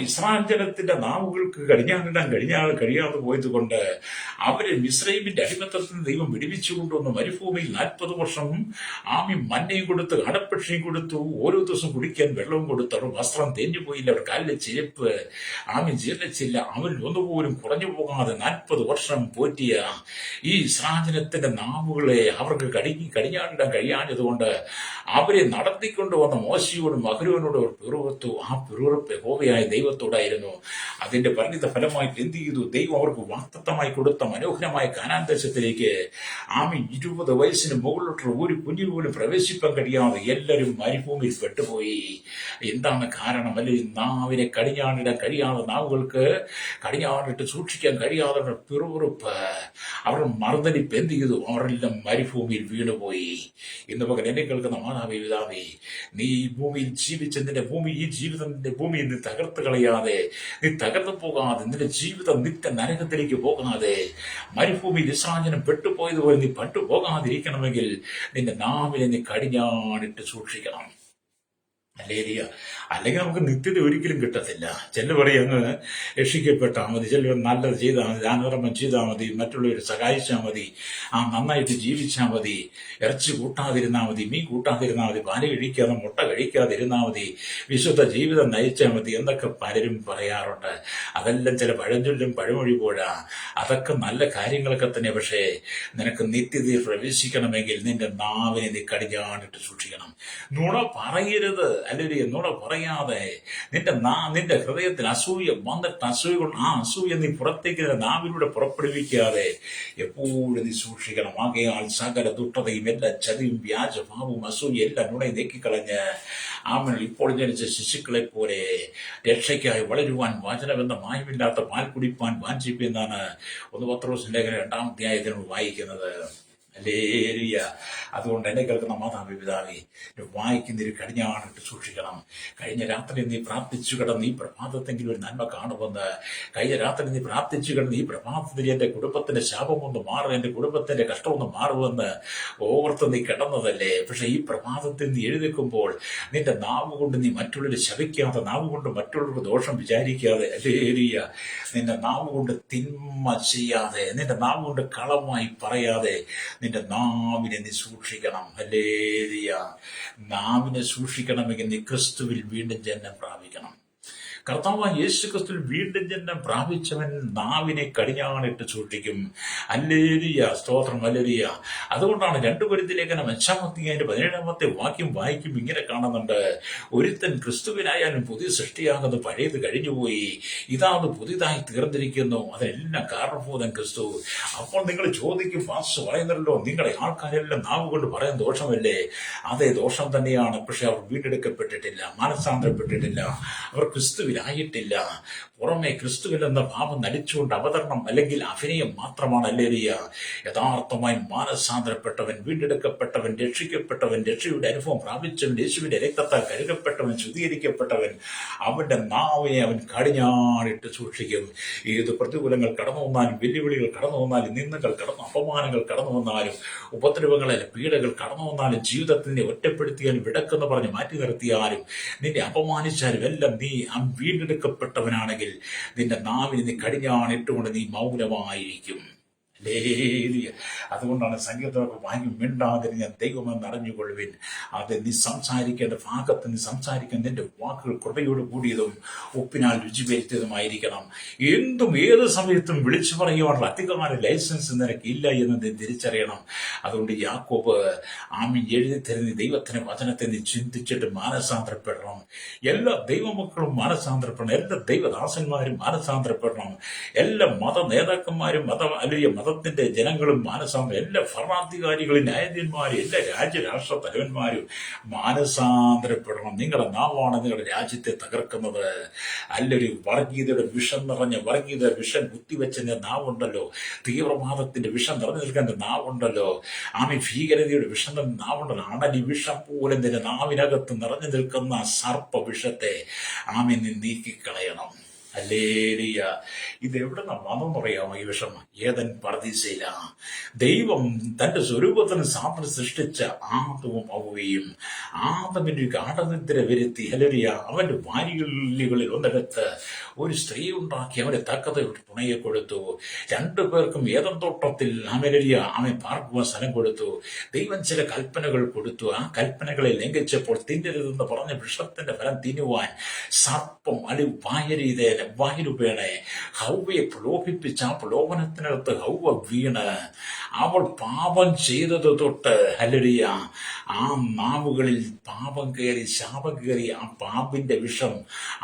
ഇസ്രായേൽ ജനത്തിന്റെ നാവുകൾക്ക് കടിഞ്ഞാണിടാൻ കഴിയാതെ പോയത് കൊണ്ട് അവരെ മിസ്രയീമിന്റെ അടിമത്തത്തിൽ നിന്ന് ദൈവം വിടുവിച്ചു കൊണ്ടുവന്നു. മരുഭൂമിയിൽ 40 വർഷം മന്നയും കൊടുത്തു, അടപ്പക്ഷിയും കൊടുത്തു, ഓരോ ദിവസം കുടിക്കാൻ വെള്ളവും കൊടുത്തു. അവർ വസ്ത്രം തേഞ്ഞു പോയില്ല, അവർ കാലിലെ ചെരുപ്പ് ജീർണിച്ചില്ല. അവരിൽ ഒന്നുപോലും കുറഞ്ഞു പോകാതെ 40 വർഷം പോറ്റിയ ഈ ഇസ്രായേൽ ജനത്തിന്റെ നാവുകളെ അവർക്ക് കടിഞ്ഞാണിടാൻ കഴിയാഞ്ഞതുകൊണ്ട് അവരെ നടത്തിക്കൊണ്ടുവന്ന മോശയോടും അഹരോനോടും അവർ പിറുവിറുത്തു. ആ പിറുവിറുപ്പ് യഹോവയായ ദൈവത്തോടായിരുന്നു. അതിന്റെ പരിണിത ഫലമായി എന്ത് ചെയ്തു? ദൈവം അവർക്ക് വാഗ്ദത്തമായി കൊടുത്ത മനോഹരമായ കാനാൻ ദേശത്തിലേക്ക് 20 വയസ്സിന് മുകളിലോട്ടുള്ള ഒരു കുഞ്ഞിന് പോലും പ്രവേശിപ്പാൻ കഴിയാതെ എല്ലാവരും മരുഭൂമിയിൽ പെട്ടുപോയി. എന്താണ് കാരണം? അല്ലെങ്കിൽ നാവിനെ കടിഞ്ഞാണിടാൻ കഴിയാതെ, നാവുകൾക്ക് കടിഞ്ഞാണിട്ട് സൂക്ഷിക്കാൻ കഴിയാതെ പിറുവിറുപ്പ്, അവരുടെ മറുതലിപ്പ് എന്ത് ചെയ്തു? അവരെല്ലാം മരുഭൂമിയിൽ വീണുപോയി. ഇന്ന് പകരം എന്നെ കേൾക്കുന്ന മാതാവേ, പിതാവേ, നീ ഈ ഭൂമിയിൽ ജീവിച്ച് നിന്റെ ഭൂമിയിൽ നീ തകർത്ത് കളയാതെ, നീ തകർന്നു പോകാതെ, നിന്റെ ജീവിതം നിത്യ നരകത്തിലേക്ക് പോകാതെ, മരുഭൂമിയിൽ ഇസ്രായേൽ പെട്ടുപോയതുപോലെ നീ പെട്ടുപോകാതിരിക്കണമെങ്കിൽ നിന്റെ നാവിനെ നീ കടിഞ്ഞാണിട്ട് സൂക്ഷിക്കണം. അല്ലേരിയ. അല്ലെങ്കിൽ നമുക്ക് നിത്യത ഒരിക്കലും കിട്ടത്തില്ല. ചില പറയും അങ്ങ് രക്ഷിക്കപ്പെട്ടാൽ മതി, ചില നല്ലത് ചെയ്താൽ മതി, ദാനധർമ്മം ചെയ്താൽ മതി, മറ്റുള്ളവരെ സഹായിച്ചാൽ മതി, നന്നായിട്ട് ജീവിച്ചാൽ മതി, ഇറച്ചി കൂട്ടാതിരുന്നാൽ മതി, മീൻ കൂട്ടാതിരുന്നാൽ മതി, പാല് കഴിക്കാതെ മുട്ട കഴിക്കാതിരുന്നാൽ മതി, വിശുദ്ധ ജീവിതം നയിച്ചാൽ മതി എന്നൊക്കെ പലരും പറയാറുണ്ട്. അതെല്ലാം ചില പഴഞ്ചൊല്ലും പഴമൊഴി പോഴാ. അതൊക്കെ നല്ല കാര്യങ്ങളൊക്കെ തന്നെ. പക്ഷേ നിനക്ക് നിത്യതയിൽ പ്രവേശിക്കണമെങ്കിൽ നിന്റെ നാവിനെ നീ കടിഞ്ഞാണിട്ട് സൂക്ഷിക്കണം. നുണ പറയരുത്. അല്ലെങ്കിൽ നുണ പറയാതെ നിന്റെ ഹൃദയത്തിൽ അസൂയ വന്നിട്ട് അസൂയ നീ പുറത്തേക്ക് നാവിലൂടെ പുറപ്പെടുവിക്കാതെ എപ്പോഴും നീ സൂക്ഷിക്കണം. ആകയാൽ സകല ദുഷ്ടതയും എല്ലാ ചതിയും വ്യാജഭാവവും അസൂയ എല്ലാം നുണയും നീക്കിക്കളഞ്ഞ് ഇപ്പോൾ ജനിച്ച ശിശുക്കളെ പോലെ രക്ഷയ്ക്കായി വളരുവാൻ വചനമെന്ന മായമില്ലാത്ത പാൽ കുടിപ്പാൻ വാഞ്ചിപ്പിന്നാണ് 1 പത്രോസ് ലേഖനം 2-ാം അധ്യായത്തിനോട് വായിക്കുന്നത്. ഹല്ലേലൂയ. അതുകൊണ്ട് എന്നെ കേൾക്കുന്ന മാതാവേ പിതാവേ, വായിക്കുന്നതിൽ കടിഞ്ഞാണിട്ട് സൂക്ഷിക്കണം. കഴിഞ്ഞ രാത്രി നീ പ്രാർത്ഥിച്ചു കിടന്ന് ഈ പ്രഭാതത്തെങ്കിലും ഒരു നന്മ കാണുമെന്ന്, കഴിഞ്ഞ രാത്രി നീ പ്രാർത്ഥിച്ചു കിടന്ന് ഈ പ്രഭാതത്തിൽ എന്റെ കുടുംബത്തിന്റെ ശാപമൊന്ന് മാറും, എന്റെ കുടുംബത്തിന്റെ കഷ്ടമൊന്ന് മാറുമെന്ന് ഓർത്ത് നീ കിടന്നതല്ലേ. പക്ഷെ ഈ പ്രഭാതത്തിൽ നീ എഴുന്നേൽക്കുമ്പോൾ നിന്റെ നാവ് കൊണ്ട് നീ മറ്റുള്ളവരെ ശപിക്കാതെ, നാവ് കൊണ്ട് മറ്റുള്ളവർക്ക് ദോഷം വിചാരിക്കാതെ, ഹല്ലേലൂയ, നിന്റെ നാവ് കൊണ്ട് തിന്മ ചെയ്യാതെ, നിന്റെ നാവ് കൊണ്ട് കളമായി പറയാതെ നിന്റെ നാവിനെ നീ സൂക്ഷിക്കണം. ഹല്ലേലൂയ. നാവിനെ സൂക്ഷിക്കണമെങ്കിൽ നീ ക്രിസ്തുവിൽ വീണ്ടും ജന്മം പ്രാപിക്കണം. കർത്താവായ യേശു ക്രിസ്തുവിൽ വീണ്ടും ജന്മം പ്രാപിച്ചവൻ നാവിനെ കടിഞ്ഞാണിട്ട് സൂക്ഷിക്കും. ഹല്ലേലൂയ, സ്തോത്രം, ഹല്ലേലൂയ. അതുകൊണ്ടാണ് 2 കൊരിന്ത്യർ ലേഖനം 5-ാം അധ്യായം 17-ാമത്തെ വാക്യം വായിക്കും ഇങ്ങനെ കാണുന്നുണ്ട്: ഒരുത്തൻ ക്രിസ്തുവിനായാലും പുതിയ സൃഷ്ടിയാകുന്നത് പഴയത് കഴിഞ്ഞുപോയി, ഇതാത് പുതിയതായി തീർന്നിരിക്കുന്നു, അതെല്ലാം കാരണഭൂതൻ ക്രിസ്തു. അപ്പോൾ നിങ്ങൾ ചോദിക്കും, പാസ്റ്റർ പറയുന്നല്ലോ നിങ്ങളുടെ ആൾക്കാരെല്ലാം നാവ് കൊണ്ട് പറയുന്ന ദോഷമല്ലേ? അതേ, ദോഷം തന്നെയാണ്. പക്ഷെ അവർ വീണ്ടെടുക്കപ്പെട്ടിട്ടില്ല, മാനസാന്തരപ്പെട്ടിട്ടില്ല, അവർ ക്രിസ്തുവിനായിട്ടില്ല. പുറമെ ക്രിസ്തുവിലെന്ന ഭാവം നടിച്ചുകൊണ്ട് അവതരണം അല്ലെങ്കിൽ അഭിനയം മാത്രമാണ്. ഹല്ലേലൂയ. യഥാർത്ഥമായി മാനസാന്തരപ്പെട്ടവൻ, വീണ്ടെടുക്കപ്പെട്ടവൻ, രക്ഷിക്കപ്പെട്ടവൻ, രക്ഷയുടെ അനുഭവം പ്രാപിച്ചവൻ, യേശുവിന്റെ രക്തത്താൽ കഴുകപ്പെട്ടവൻ, ശുദ്ധീകരിക്കപ്പെട്ടവൻ, അവന്റെ നാവിനെ അവൻ കടിഞ്ഞാണിട്ട് സൂക്ഷിക്കും. ഏത് പ്രതികൂലങ്ങൾ കടന്നു വന്നാലും, വെല്ലുവിളികൾ കടന്നു വന്നാലും, നിന്ദകൾ കടന്നു, അപമാനങ്ങൾ കടന്നു വന്നാലും, ഉപദ്രവങ്ങളെ പീഡകൾ കടന്നു വന്നാലും, ജീവിതത്തിനെ ഒറ്റപ്പെടുത്തിയാലും, വിടക്കെന്ന് പറഞ്ഞ് മാറ്റി നിർത്തിയാലും, നിന്നെ അപമാനിച്ചാലും എല്ലാം നീ വീണ്ടെടുക്കപ്പെട്ടവനാണെങ്കിൽ നിന്റെ നാവിന് നീ കടിഞ്ഞാണിട്ടുകൊണ്ട് നീ മൗനമായിരിക്കും. അതുകൊണ്ടാണ് സംഗീതമൊക്കെ വാങ്ങി മിണ്ടാതിന് ഞാൻ ദൈവമെന്ന് അറിഞ്ഞുകൊള്ളുവിൻ. അത് നീ സംസാരിക്കേണ്ട ഭാഗത്ത് നീ സംസാരിക്കാൻ നിന്റെ വാക്കുകൾ കൃപയോട് കൂടിയതും ഉപ്പിനാൽ രുചി വരുത്തിയതുമായിരിക്കണം. എന്തും ഏത് സമയത്തും വിളിച്ചു പറയുവാനുള്ള അധികമായ ലൈസൻസ് നിനക്ക് ഇല്ല എന്ന് നീ തിരിച്ചറിയണം. അതുകൊണ്ട് യാക്കോബ് എഴുതി തരുന്ന ദൈവത്തിന്റെ വചനത്തെ നീ ചിന്തിച്ചിട്ട് മാനസാന്തരപ്പെടണം. എല്ലാ ദൈവമക്കളും മാനസാന്തരപ്പെടണം, എല്ലാ ദൈവദാസന്മാരും മാനസാന്തരപ്പെടണം, എല്ലാ മത നേതാക്കന്മാരും മതത്തിന്റെ ജനങ്ങളും മാനസാന്തരം, എല്ലാ ഭരണാധികാരികളും ന്യായാധിപന്മാരും എല്ലാ രാജ്യരാഷ്ട്ര തലവന്മാരും മാനസാന്തരപ്പെടണം. നിങ്ങളുടെ നാവാണ് നിങ്ങളുടെ രാജ്യത്തെ തകർക്കുന്നത്. അല്ലൊരു വർഗീയതയുടെ വിഷം നിറഞ്ഞ വർഗീയത വിഷം കുത്തിവെച്ച നാവുണ്ടല്ലോ, തീവ്രവാദത്തിന്റെ വിഷം നിറഞ്ഞു നിൽക്കുന്ന നാവുണ്ടല്ലോ, ഭീകരതയുടെ വിഷം നിറഞ്ഞ നാവുണ്ടല്ലോ, അണലി വിഷം പോലെ നിന്റെ നാവിനകത്ത് നിറഞ്ഞു നിൽക്കുന്ന സർപ്പ വിഷത്തെ നീ നീക്കിക്കളയണം. ഹല്ലേലൂയ. ഇതെവിടുന്ന വന്നെന്ന് പറയാമോ? ഈ വിഷം ഏദൻ പർദീസയില ദൈവം തന്റെ സ്വരൂപത്തിന് സാധനം സൃഷ്ടിച്ച ആദവും ഹവ്വയും ആദമിന്റെ ഗാഠനിദ്ര വരുത്തി. ഹല്ലേലൂയ. അവന്റെ വാരികളിൽ ഒന്നെടുത്ത് ഒരു സ്ത്രീ ഉണ്ടാക്കി അവനെ തക്കത തുണയെ കൊടുത്തു. 2 പേർക്കും ഏദൻ തോട്ടത്തിൽ അവൻ പാർക്കുവാൻ സ്ഥലം കൊടുത്തു. ദൈവം ചില കൽപ്പനകൾ കൊടുത്തു. ആ കൽപ്പനകളെ ലംഘിച്ചപ്പോൾ തിന്നരുതെന്ന് പറഞ്ഞ വിഷത്തിന്റെ ഫലം തിന്നുവാൻ സർപ്പം വായുരൂപേണ ഹൗവയെ പ്രലോഭിപ്പിച്ച ആ പ്രലോഭനത്തിനകത്ത് ഹൗവ വീണ് അവൾ പാപം ചെയ്തത് തൊട്ട് ഹല്ലേലൂയ ആ നാവുകളിൽ പാപം കയറി, ശാപം കയറി. ആ പാമ്പിന്റെ വിഷം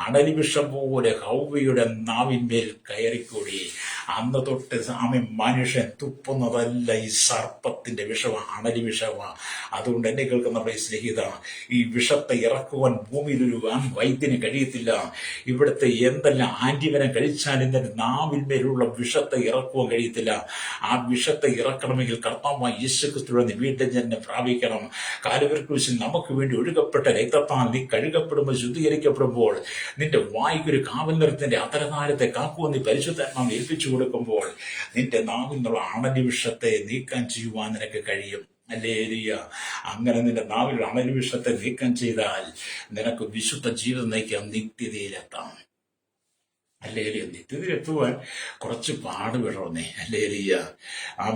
അണലി വിഷം പോലെ ഹൗവയുടെ നാവിന്മേൽ കയറിക്കൂടി. അന്ന് തൊട്ട് മനുഷ്യൻ തുപ്പുന്നതല്ല ഈ സർപ്പത്തിന്റെ വിഷമാണ്, അണലി വിഷമാണ്. അതുകൊണ്ട് എന്നെ കേൾക്കുന്ന സ്നേഹിത, ഈ വിഷത്തെ ഇറക്കുവാൻ ഭൂമിയിലൊരു വൈദ്യന് കഴിയത്തില്ല. ഇവിടുത്തെ എന്തെല്ലാം ആന്റിവനം കഴിച്ചാലും തന്നെ നാവിന്മേലുള്ള വിഷത്തെ ഇറക്കുവാൻ കഴിയത്തില്ല. ആ വിഷത്തെ ഇറക്കണമെങ്കിൽ കർത്താവായ യേശു ക്രിസ്തുവിനെ വീണ്ടും ജന്മം പ്രാപിക്കണം. കാൽവരി ക്രൂശിൽ നമുക്ക് വേണ്ടി ഒഴുകപ്പെട്ട രക്തത്താൽ നീ കഴുകപ്പെടുമ്പോൾ, ശുദ്ധീകരിക്കപ്പെടുമ്പോൾ, നിന്റെ വായ്ക്കൊരു കാവൽ നിർത്തിന്റെ അത്തരകാലത്തെ കാക്കുവാൻ നീ പരിശുദ്ധാത്മാവിനെ ഏൽപ്പിച്ചു കൊടുക്കുമ്പോൾ നിന്റെ നാവിൽ നിന്നുള്ള അണലി വിഷത്തെ നീക്കം ചെയ്യുവാൻ നിനക്ക് കഴിയും. ഹല്ലേലൂയ. അങ്ങനെ നിന്റെ നാവിൽ അണലു വിഷത്തെ നീക്കം ചെയ്താൽ നിനക്ക് വിശുദ്ധ ജീവിതം നയിക്കാം, നിത്യതയിലെത്താം. ഹല്ലേലൂയ. നിത്യതയിലെത്തുവാൻ കുറച്ച് പാടുപെടണേ. ഹല്ലേലൂയ.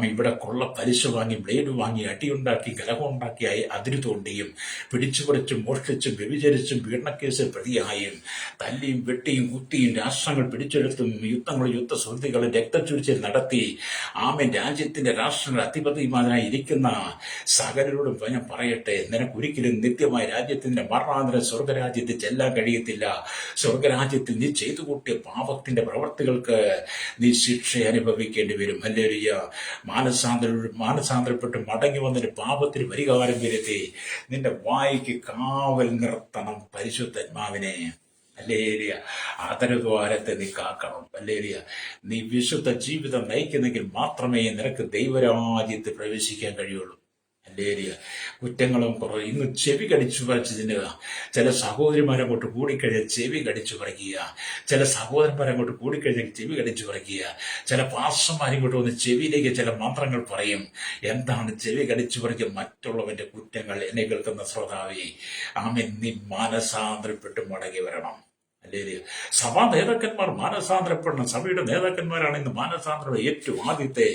ഇവിടെ കൊള്ള പലിശ വാങ്ങി, ബ്ലേഡ് വാങ്ങി, അടിയുണ്ടാക്കി, കലഹമുണ്ടാക്കി, അതിരു തോണ്ടിയും പിടിച്ചുപറിച്ചും മോഷ്ടിച്ചും വ്യഭിചരിച്ചും പീഡനക്കേസിൽ പ്രതിയായും തല്ലിയും വെട്ടിയും കുത്തിയും രാഷ്ട്രങ്ങൾ പിടിച്ചെടുത്തും യുദ്ധങ്ങളും യുദ്ധശ്രുതികളും രക്തച്ചൊരിച്ചിൽ നടത്തി രാജ്യത്തിന്റെ രാഷ്ട്രങ്ങൾ അധിപതിമാരായി ഇരിക്കുന്ന സകലരോടും ഞാൻ പറയട്ടെ, നിനക്കൊരിക്കലും നിത്യമായ രാജ്യത്തിന്റെ മരണാന്തര സ്വർഗരാജ്യത്തിൽ ചെല്ലാൻ കഴിയത്തില്ല. സ്വർഗരാജ്യത്തിൽ നീ ചെയ്തു കൂട്ടിയ പാപത്തിന്റെ പ്രവർത്തികൾക്ക് നീ ശിക്ഷ അനുഭവിക്കേണ്ടി വരും. ഹല്ലേലൂയ. മാനസാന്തരപ്പെട്ട് മടങ്ങി വന്നൊരു പാപത്തിന് പരിഹാരം വരുത്തി നിന്റെ വായിക്ക് കാവൽ നിർത്തണം പരിശുദ്ധാത്മാവിനെ. ഹല്ലേലൂയ. ആദരദ്വാരത്തെ നീ കാക്കണം. ഹല്ലേലൂയ. നീ വിശുദ്ധ ജീവിതം നയിക്കുന്നെങ്കിൽ മാത്രമേ നിനക്ക് ദൈവരാജ്യത്തിൽ പ്രവേശിക്കാൻ കഴിയുള്ളൂ. ഹല്ലേലൂയ. കുറ്റങ്ങളും കുറവ്. ഇന്ന് ചെവി കടിച്ചു പറിച്ച് തിന്നുക. ചില സഹോദരിമാരങ്ങോട്ട് കൂടിക്കഴിഞ്ഞാൽ ചെവി കടിച്ചു പറിക്കുക. ചില സഹോദരന്മാരങ്ങോട്ട് കൂടിക്കഴിഞ്ഞാൽ ചെവി കടിച്ചു പറിക്കുക. ചില പാസ്റ്റർമാരിങ്ങോട്ട് വന്ന് ചെവിയിലേക്ക് ചില മന്ത്രങ്ങൾ പറയും. എന്താണ് ചെവി കടിച്ചു പറിക്കുക? മറ്റുള്ളവന്റെ കുറ്റങ്ങൾ. എന്നെ കേൾക്കുന്ന ശ്രോതാവേ, നീ മാനസാന്തരപ്പെട്ട് മടങ്ങി വരണം. ഹല്ലേലൂയ. സഭാ നേതാക്കന്മാർ മാനസാന്തരപ്പെടണം. സഭയുടെ നേതാക്കന്മാരാണ് ഇന്ന് മാനസാന്തരം ഏറ്റവും ആദ്യത്തെ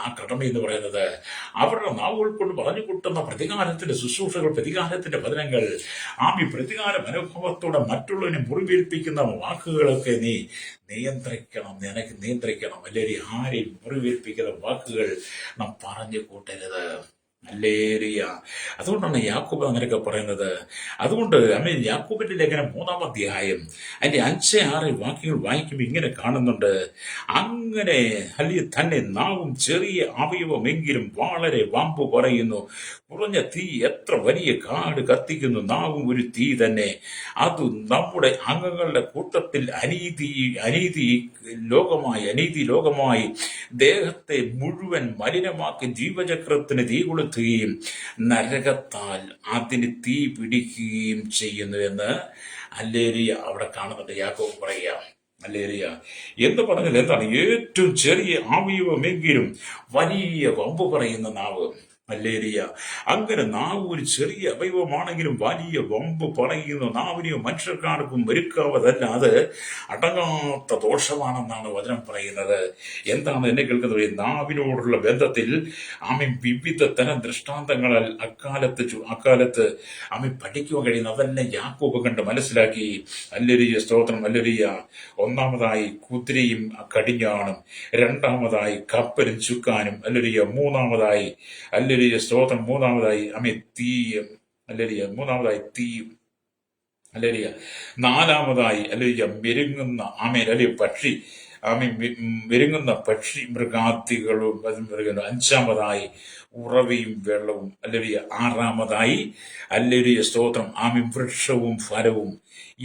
ആ കടമ എന്ന് പറയുന്നത്. അവരുടെ നാവുകൾ കൊണ്ട് പറഞ്ഞു കൂട്ടുന്ന പ്രതികാരത്തിന്റെ ശുശ്രൂഷകൾ, പ്രതികാരത്തിന്റെ വചനങ്ങൾ, പ്രതികാര മനോഭാവത്തോടെ മറ്റുള്ളവനെ മുറിവേൽപ്പിക്കുന്ന വാക്കുകളൊക്കെ നീ നിയന്ത്രിക്കണം. നിനക്ക് നിയന്ത്രിക്കണം. അല്ലെങ്കിൽ ആരെയും മുറിവേൽപ്പിക്കുന്ന വാക്കുകൾ നാം പറഞ്ഞു കൂട്ടരുത്. ഹല്ലേലൂയ. അതുകൊണ്ടാണ് യാക്കോബ് അങ്ങനെയൊക്കെ പറയുന്നത്. അതുകൊണ്ട് യാക്കോബിന്റെ ലേഖനം 3-ാം അധ്യായം അതിന്റെ 5-6 വാക്യങ്ങൾ വായിക്കുമ്പോൾ ഇങ്ങനെ കാണുന്നുണ്ട്. അങ്ങനെ തന്നെ നാവും ചെറിയ അവയവമെങ്കിലും വളരെ വമ്പു പറയുന്നു. കുറഞ്ഞ തീ എത്ര വലിയ കാട് കത്തിക്കുന്നു. നാവും ഒരു തീ തന്നെ. അത് നമ്മുടെ അംഗങ്ങളുടെ കൂട്ടത്തിൽ അനീതി ലോകമായി ദേഹത്തെ മുഴുവൻ മലിനമാക്കി ജീവചക്രത്തിന് തീ കൊളുത്തുകയും നരകത്താൽ അതിന് തീ പിടിക്കുകയും ചെയ്യുന്നു എന്ന് ഹല്ലേലൂയ അവിടെ കാണുന്നുണ്ട്. യാക്കോബ് പറയുക. ഹല്ലേലൂയ. എന്ന് പറഞ്ഞാൽ എന്താണ്? ഏറ്റവും ചെറിയ അവയവമെങ്കിലും വലിയ വമ്പ് പറയുന്ന നാവ്. ഹല്ലേലൂയ. അങ്ങനെ നാവ് ഒരു ചെറിയ അവയവമാണെങ്കിലും വലിയ വമ്പ് പറയുന്ന നാവിനെയോ മനുഷ്യർക്കാർക്കും വെറുക്കാവതല്ല. അത് അടങ്ങാത്ത ദോഷമാണെന്നാണ് വചനം പറയുന്നത്. എന്താണ് എന്നെ കേൾക്കുന്നത്? നാവിനോടുള്ള ബന്ധത്തിൽ വിവിധ തരം ദൃഷ്ടാന്തങ്ങളാൽ അക്കാലത്ത് പഠിക്കുവാൻ കഴിയുന്ന അതെല്ലാം യാക്കോബ് കണ്ട് മനസ്സിലാക്കി. ഹല്ലേലൂയ. സ്തോത്രം. ഹല്ലേലൂയ. ഒന്നാമതായി കുതിരയും കടിഞ്ഞാണും, രണ്ടാമതായി കപ്പലും ചുക്കാനും, ഹല്ലേലൂയ. മൂന്നാമതായി സ്തോത്രം. മൂന്നാമതായി തീയും. ഹല്ലേലൂയ. മൂന്നാമതായി തീയും. ഹല്ലേലൂയ. നാലാമതായി മെരുങ്ങുന്ന പക്ഷി മെരുങ്ങുന്ന പക്ഷി മൃഗാദികളും. അഞ്ചാമതായി ഉറവയും വെള്ളവും. ഹല്ലേലൂയ. ആറാമതായി സ്തോത്രം വൃക്ഷവും ഫലവും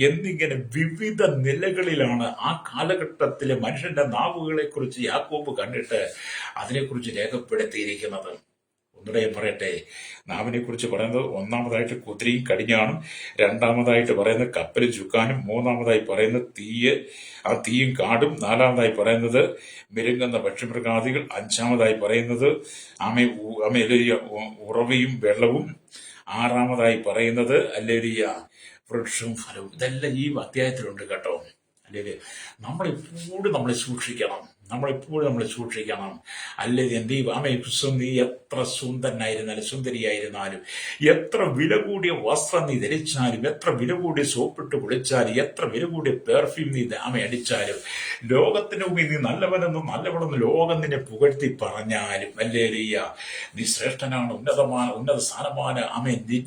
എന്നിങ്ങനെ വിവിധ നിലകളിലാണ് ആ കാലഘട്ടത്തിലെ മനുഷ്യന്റെ നാവുകളെ കുറിച്ച് യാക്കോബ് കണ്ടിട്ട് അതിനെക്കുറിച്ച് രേഖപ്പെടുത്തിയിരിക്കുന്നത്. ഒന്നുകൂടെ പറയട്ടെ. നാവിനെ കുറിച്ച് പറയുന്നത് ഒന്നാമതായിട്ട് കുതിരയും കടിഞ്ഞാണും, രണ്ടാമതായിട്ട് പറയുന്നത് കപ്പലും ചുക്കാനും, മൂന്നാമതായി പറയുന്നത് തീയും കാടും, നാലാമതായി പറയുന്നത് മെരുങ്ങുന്ന പക്ഷിമൃഗാദികൾ, അഞ്ചാമതായി പറയുന്നത് ഉറവയും വെള്ളവും, ആറാമതായി പറയുന്നത് വൃക്ഷവും ഫലവും. ഇതെല്ലാം ഈ അധ്യായത്തിലുണ്ട് കേട്ടോ. അല്ലെങ്കിൽ നമ്മളെപ്പോഴും നമ്മളെ സൂക്ഷിക്കണം. അല്ലെങ്കിൽ നീ എത്ര സുന്ദരിയായിരുന്നാലും, എത്ര വില കൂടിയ വസ്ത്രം നീ ധരിച്ചാലും, എത്ര വില കൂടിയ സോപ്പിട്ട് കുളിച്ചാലും, എത്ര വില കൂടിയ പെർഫ്യൂം നീ അടിച്ചാലും, ലോകത്തിന് മുമ്പിൽ നീ നല്ലവളെന്ന് ലോകം നിന്നെ പുകഴ്ത്തി പറഞ്ഞാലും, നീ ശ്രേഷ്ഠനാണ്, ഉന്നത സ്ഥാനമാണ്,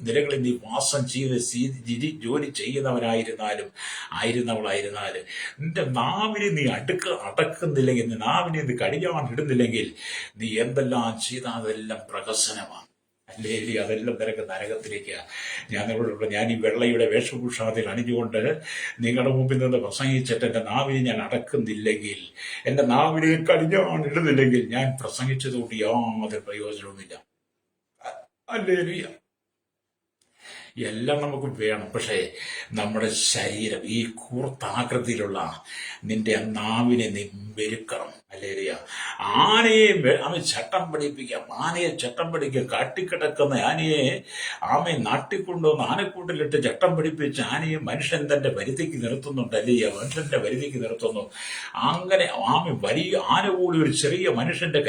നിലകളിൽ നീ വാസം ചെയ്ത് ജോലി ചെയ്യുന്നവനായിരുന്നാലും നിന്റെ നാവിനെ നീ അടക്കുന്നില്ലെങ്കിൽ, നാവിനെ നീ കടിഞ്ഞാണിടുന്നില്ലെങ്കിൽ, നീ എന്തെല്ലാം ചെയ്താൽ അതെല്ലാം പ്രഹസനമാണ്. ഹല്ലേലൂയ. അതെല്ലാം നിനക്ക് നരകത്തിലേക്ക്. ഞാൻ ഈ വെള്ളയുടെ വേഷഭൂഷാദിൽ അണിഞ്ഞുകൊണ്ട് നിങ്ങളുടെ മുമ്പിൽ നിന്ന് പ്രസംഗിച്ചിട്ട് എൻ്റെ നാവിനെ ഞാൻ അടക്കുന്നില്ലെങ്കിൽ, എൻ്റെ നാവിനെ കടിഞ്ഞാണിടുന്നില്ലെങ്കിൽ, ഞാൻ പ്രസംഗിച്ചതുകൊണ്ട് യാതൊരു പ്രയോജനവുമില്ല. ഹല്ലേലൂയ. എല്ലാം നമുക്ക് വേണം. പക്ഷേ നമ്മുടെ ശരീരം ഈ കൂർത്താകൃതിയിലുള്ള നിന്റെ ആ നാവിനെ നീ മെരുക്കണം. അല്ലേരിയ ആനയെ അവൻ ചട്ടം പഠിപ്പിക്കാം. ആനയെ ചട്ടം പഠിക്കുക. കാട്ടിക്കിടക്കുന്ന ആനയെ നാട്ടിക്കൊണ്ടുവന്ന് ആനക്കൂട്ടിലിട്ട് ചട്ടം പഠിപ്പിച്ച് ആനയെ മനുഷ്യൻ തന്റെ പരിധിക്ക് നിർത്തുന്നുണ്ട്. അല്ലയ്യ, മനുഷ്യന്റെ പരിധിക്ക് നിർത്തുന്നു. അങ്ങനെ വലിയ ആന കൂടി ഒരു ചെറിയ മനുഷ്യന്റെ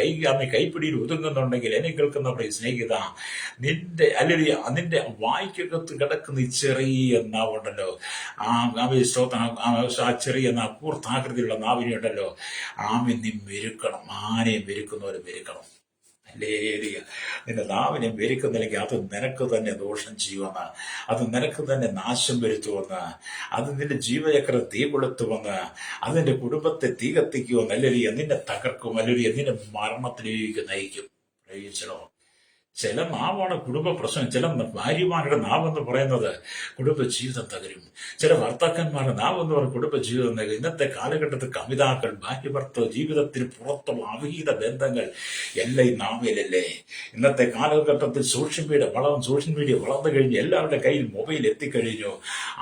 കൈപ്പിടിയിൽ ഒതുങ്ങുന്നുണ്ടെങ്കിൽ എന്നെ കേൾക്കുന്നവരുടെ സ്നേഹിത, നിന്റെ വായിക്കകത്ത് കിടക്കുന്ന ഈ ചെറിയ നാവുണ്ടല്ലോ, ആ ചെറിയ കൂർത്താകൃതിയുള്ള നാവിനെ ഉണ്ടല്ലോ, നീ മെരുക്കണം. ആനയെ മെരുക്കുന്നവരെ മെരുക്കണം. അല്ലേരിയ, നിന്റെ നാവിനെ മെരുക്കുന്നില്ലെങ്കിൽ അത് നിനക്ക് തന്നെ ദോഷം ചെയ്യുമെന്ന്, അത് നിനക്ക് തന്നെ നാശം വരുത്തുമെന്ന്, അത് നിന്റെ ജീവചക്രം തീ കൊളുത്തുമെന്ന്, അതിന്റെ കുടുംബത്തെ തീ കത്തിക്കുമെന്ന്. അല്ലേരിയ, നിന്നെ തകർക്കും. അല്ലേരിയ, നിന്റെ മരണത്തിലേക്ക് നയിക്കും. പ്രയോഗിച്ചോ. ചില നാവാണ് കുടുംബ പ്രശ്നം. ചില ഭാര്യമാരുടെ നാവെന്ന് പറയുന്നത് കുടുംബ ജീവിതം തകരും. ചില ഭർത്താക്കന്മാരുടെ നാവെന്ന് പറയുന്ന കുടുംബ ജീവിതം തകരും. ഇന്നത്തെ കാലഘട്ടത്തിൽ കവിതാക്കൾ, ഭാര്യ ഭർത്താവ് ജീവിതത്തിന് പുറത്തുള്ള അവിഹിത ബന്ധങ്ങൾ എല്ലാം ഈ നാവിലല്ലേ. ഇന്നത്തെ കാലഘട്ടത്തിൽ സോഷ്യൽ മീഡിയ വളർന്നു കഴിഞ്ഞ് എല്ലാവരുടെ കയ്യിൽ മൊബൈൽ എത്തിക്കഴിഞ്ഞു.